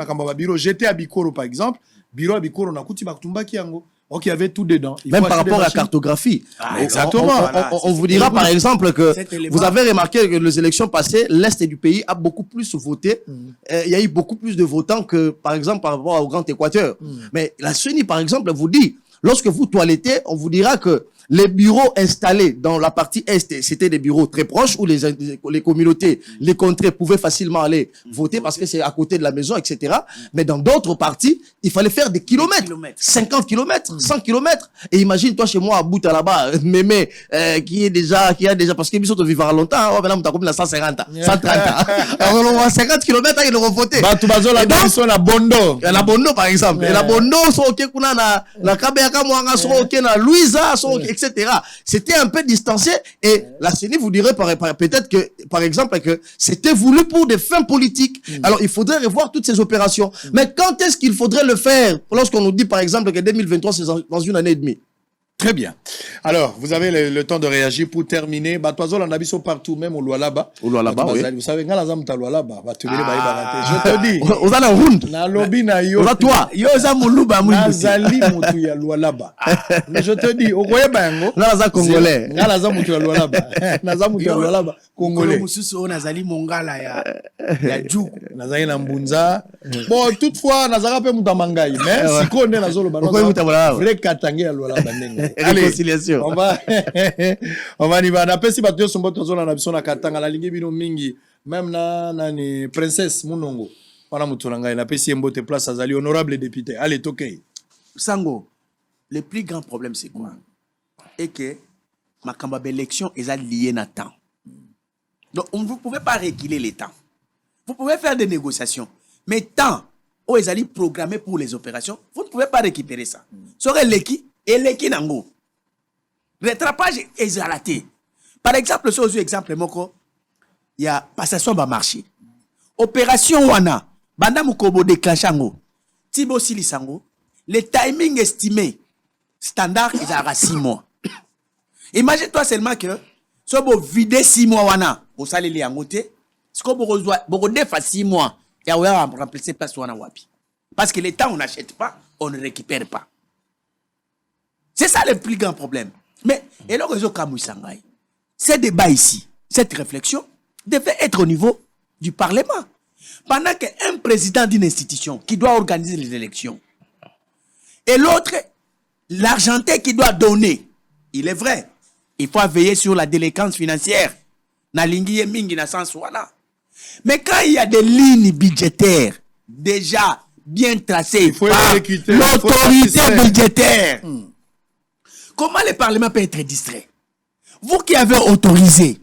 J'étais à Bikoro par exemple. Bureau à Bikoro, on a coupé Bakutumba Kiango. Donc il y avait tout dedans. Même par rapport à la cartographie. Exactement. On vous dira par exemple que vous avez remarqué que les élections passées, l'Est du pays a beaucoup plus voté. Il y a eu beaucoup plus de votants que par exemple par rapport au Grand Équateur. Mais la CENI par exemple vous dit, lorsque vous toilettez, on vous dira que les bureaux installés dans la partie Est, c'était des bureaux très proches où les communautés, les contrées pouvaient facilement aller voter parce que c'est à côté de la maison, etc. Mais dans d'autres parties, il fallait faire des kilomètres, 50 kilomètres, 100 kilomètres. Et imagine, toi, chez moi, à Bouta, là-bas, Mémé, qui a déjà, parce que Bissot vivra longtemps, maintenant, t'as comme 150, 130. Alors, on va 50 kilomètres, ils vont voter. La Bondo, par exemple. Et la Bondo, la Kabeka, la Louisa, etc. C'était un peu distancé et la CENI vous dirait peut-être que, par exemple, que c'était voulu pour des fins politiques. Alors, il faudrait revoir toutes ces opérations. Mais quand est-ce qu'il faudrait le faire lorsqu'on nous dit, par exemple, que 2023, c'est dans une année et demie? Très bien. Alors, vous avez le temps de réagir pour terminer. Batoizo, on a vu partout, même au Lualaba. Au Lualaba, oui. Vous savez, quand la zame ta Lualaba, je te dis. Aux ana round. Na lobby na yo. Aux toi. Yo za muluba na zali mutu ya Lualaba. Mais je te dis, au koye bango. Na za congolais. Na za mutu ya Lualaba. Na za mutu ya Lualaba. Congolais. Mususu on azali mongala ya juku. Na za ina mbunza. Bon, toutefois, na za pe mutamangai. Mais si konde na zolo bano. Vrai katange ya Lualaba ndengo. Allez, réconciliation. On va y va. Na pesi batyo sombo tozona na biso na katanga la lingi bino mingi. Même na ni princesse Munongo. Wana mutulanga na pesi mbote place azali honorable député. Allez, tokei. Sango, le plus grand problème c'est quoi? Et que makamba élection est lié na temps. Donc vous ne pouvez pas réguler les temps. Vous pouvez faire des négociations, mais temps où ils allaient programmer pour les opérations, vous ne pouvez pas récupérer ça. Serait l'équipe et l'équipe nango. Rattrapage est raté. Par exemple, sur exemple moko, il y a passation ba marché. Opération wana, banda mukobo déclenchango. Tibo silisango, le timing estimé standard est à 6 mois. Imagine-toi seulement que si vous videz 6 mois wana, vous allez les angoter. Si vous défait 6 mois, il y a remplacer place wana wapi. Parce que les temps on n'achète pas, on ne récupère pas. C'est ça le plus grand problème. Mais, et là, ce débat ici, cette réflexion, devait être au niveau du Parlement. Pendant qu'un président d'une institution qui doit organiser les élections, et l'autre, l'argenté qui doit donner, il est vrai, il faut veiller sur la délinquance financière. Mais quand il y a des lignes budgétaires déjà bien tracé faut par exécuter, il faut l'autorité satisfaire. budgétaire. Comment le Parlement peut être distrait? Vous qui avez autorisé.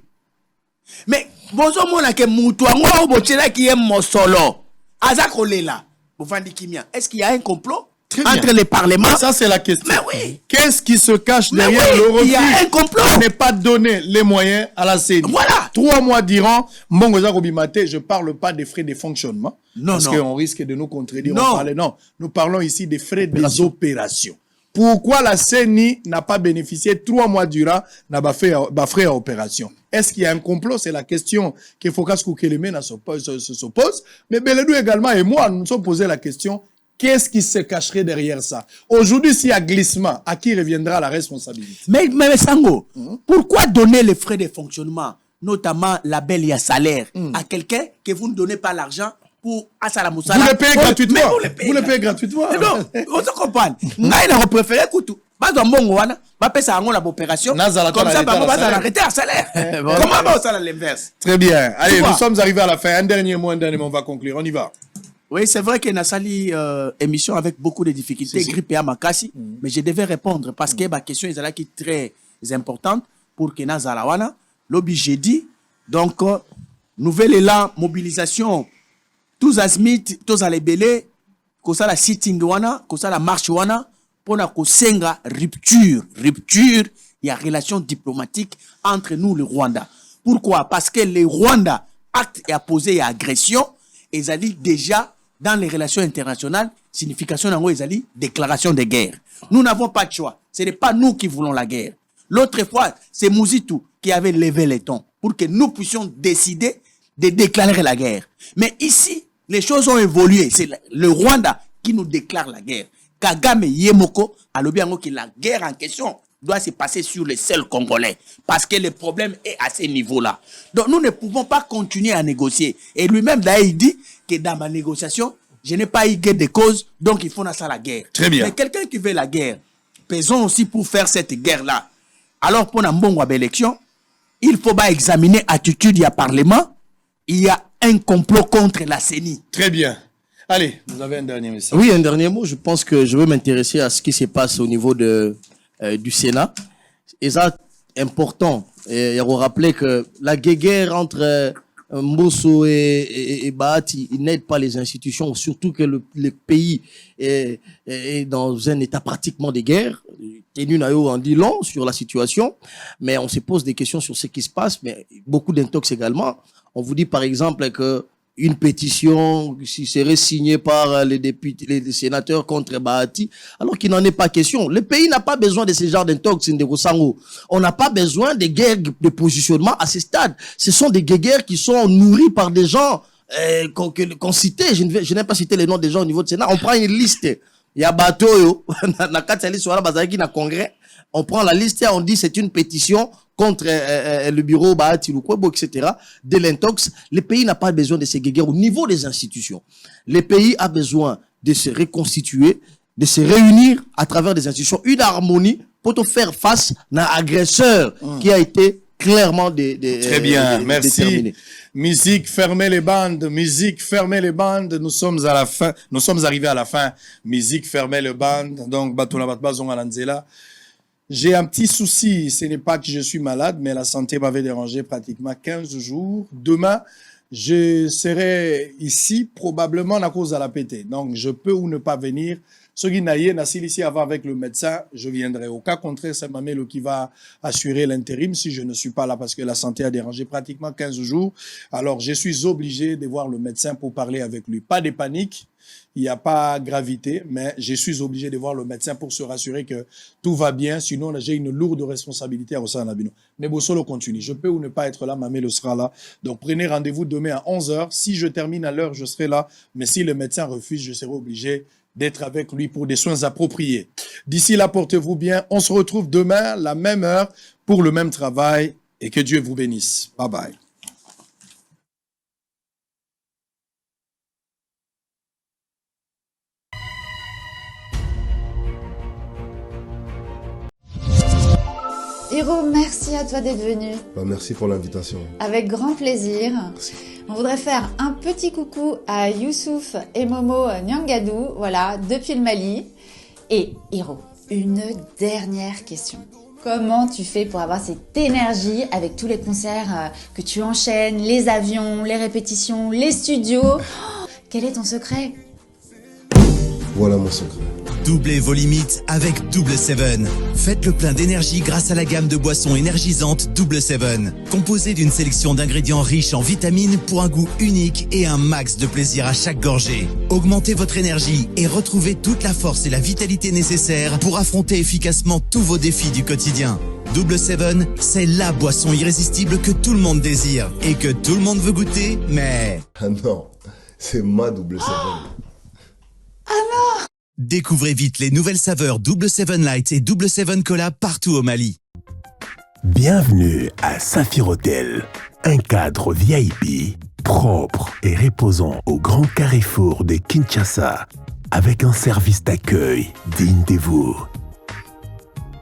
Mais, bonjour, mon ake moutouango, bochela qui est mosolo. Azakolela. Est-ce qu'il y a un complot Très bien. entre les parlements? Ça, c'est la question. Mais oui. Qu'est-ce qui se cache Mais derrière oui, le refus il y a un complot. de ne pas donner les moyens à la CENI? Voilà. 3 mois diront, Mbongoza Robimate, je ne parle pas des frais de fonctionnement. Non, parce non. qu'on risque de nous contredire. Non. Non, nous parlons ici des frais des opérations. Pourquoi la CENI n'a pas bénéficié 3 mois durant n'a frais à opération? Est-ce qu'il y a un complot? C'est la question que Focas Koukeleme s'oppose. Mais Beledou également et moi, nous nous sommes posé la question, qu'est-ce qui se cacherait derrière ça? Aujourd'hui, s'il y a glissement, à qui reviendra la responsabilité? Mais Sango, pourquoi donner les frais de fonctionnement, notamment la belle et salaire, à quelqu'un que vous ne donnez pas l'argent pour Asala Moussala? Vous le payez gratuitement. Mais Vous le payez gratuitement. Non, vous comprenez. Moi, il a préféré Koutou. Pas dans mon wana, pas payer ça en opération. Comme ça, on va arrêter un salaire. Comment on va l'inverse? Très bien. Allez, Tu vois? nous sommes arrivés à la fin. Un dernier mot, on va conclure. On y va. Oui, c'est vrai qu'il y a une émission avec beaucoup de difficultés, grippé à Makassi, mais je devais répondre parce que ma question est qui très importante pour que Nazalawana, lobby jeudi, donc nouvel élan, mobilisation, tous azmit, tous alébélés, que ça la sitting wana, que ça la marche wana, pour na kosenga rupture, il y a relation diplomatique entre nous le Rwanda. Pourquoi? Parce que le Rwanda acte et apposé et agression, ils allaient déjà dans les relations internationales, signification d'ango, ils allaient déclaration de guerre. Nous n'avons pas de choix. Ce n'est pas nous qui voulons la guerre. L'autre fois, c'est Mouzitou qui avait levé les tons pour que nous puissions décider de déclarer la guerre. Mais ici, les choses ont évolué. C'est le Rwanda qui nous déclare la guerre. Kagame Yemoko a lobby que la guerre en question doit se passer sur le sol congolais. Parce que le problème est à ce niveau-là. Donc nous ne pouvons pas continuer à négocier. Et lui-même, là, il dit que dans ma négociation, je n'ai pas eu gain de cause, donc il faut ça la guerre. Très bien. Mais quelqu'un qui veut la guerre, pesons aussi pour faire cette guerre-là. Alors pour une bonne élection, il faut pas examiner l'attitude du Parlement. Il y a un complot contre la CENI. Très bien. Allez, vous avez un dernier message. Oui, un dernier mot. Je pense que je veux m'intéresser à ce qui se passe au niveau du Sénat. Et ça, important. Et il faut rappeler que la guerre entre Mbosso et Bahati, il n'aide pas les institutions, surtout que le pays est dans un état pratiquement de guerre. Tenu Nayo en dit long sur la situation, mais on se pose des questions sur ce qui se passe, mais beaucoup d'intox également. On vous dit par exemple que une pétition qui serait signée par les députés, les sénateurs contre Bahati, alors qu'il n'en est pas question. Le pays n'a pas besoin de ce genre d'intox. On n'a pas besoin de guerres de positionnement à ce stade. Ce sont des guerres qui sont nourries par des gens qu'on citait. Je n'ai pas cité les noms des gens au niveau du Sénat. On prend une liste. Il y a bateau, na congrès. On prend la liste et on dit c'est une pétition contre le bureau Bahati Lukwebo, etc. de l'intox. Le pays n'a pas besoin de ces guerres au niveau des institutions. Le pays a besoin de se reconstituer, de se réunir à travers des institutions, une harmonie pour te faire face à un agresseur qui a été clairement Très bien, merci. déterminé. Musique, fermez les bandes. Musique, fermez les bandes. Nous sommes à la fin. Nous sommes arrivés à la fin. Musique, fermez les bandes. Donc, Batuna Batbazon Alanzela. J'ai un petit souci. Ce n'est pas que je suis malade, mais la santé m'avait dérangé pratiquement 15 jours. Demain, je serai ici probablement à cause de la PT. Donc, je peux ou ne pas venir. Ce qui n'a ici avant avec le médecin, je viendrai. Au cas contraire, c'est Mamelo qui va assurer l'intérim si je ne suis pas là parce que la santé a dérangé pratiquement 15 jours. Alors, je suis obligé de voir le médecin pour parler avec lui. Pas de panique. Il n'y a pas gravité, mais je suis obligé de voir le médecin pour se rassurer que tout va bien. Sinon, j'ai une lourde responsabilité à Osanabino. Mais Bossolo continue. Je peux ou ne pas être là, Mamelo sera là. Donc, prenez rendez-vous demain à 11h. Si je termine à l'heure, je serai là. Mais si le médecin refuse, je serai obligé d'être avec lui pour des soins appropriés. D'ici là, portez-vous bien. On se retrouve demain, la même heure, pour le même travail. Et que Dieu vous bénisse. Bye bye. Hiro, merci à toi d'être venu. Merci pour l'invitation. Avec grand plaisir. Merci. On voudrait faire un petit coucou à Youssouf et Momo Nyangadou, voilà, depuis le Mali. Et Hiro, une dernière question. Comment tu fais pour avoir cette énergie avec tous les concerts que tu enchaînes, les avions, les répétitions, les studios? Quel est ton secret? Voilà mon secret. Doublez vos limites avec Double Seven. Faites le plein d'énergie grâce à la gamme de boissons énergisantes Double Seven. Composée d'une sélection d'ingrédients riches en vitamines pour un goût unique et un max de plaisir à chaque gorgée. Augmentez votre énergie et retrouvez toute la force et la vitalité nécessaires pour affronter efficacement tous vos défis du quotidien. Double Seven, c'est la boisson irrésistible que tout le monde désire et que tout le monde veut goûter, mais... Ah non, c'est ma double 7. Découvrez vite les nouvelles saveurs Double Seven Light et Double Seven Cola partout au Mali. Bienvenue à Saphir Hotel, un cadre VIP, propre et reposant au grand carrefour de Kinshasa, avec un service d'accueil digne de vous.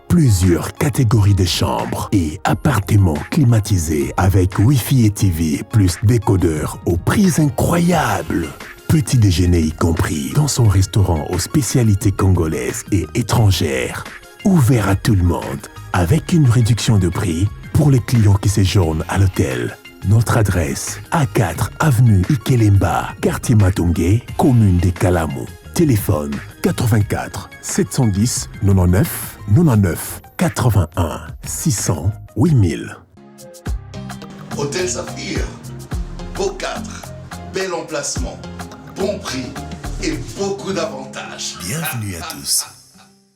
Plusieurs catégories de chambres et appartements climatisés avec Wi-Fi et TV plus décodeur aux prix incroyables. Petit déjeuner y compris dans son restaurant aux spécialités congolaises et étrangères. Ouvert à tout le monde avec une réduction de prix pour les clients qui séjournent à l'hôtel. Notre adresse, A4 avenue Ikelemba, quartier Matongé, commune des Kalamou. Téléphone 84 710 99 99 81 600 8000. Hôtel Saphir, beau cadre, bel emplacement, bon prix et beaucoup d'avantages. Bienvenue à tous.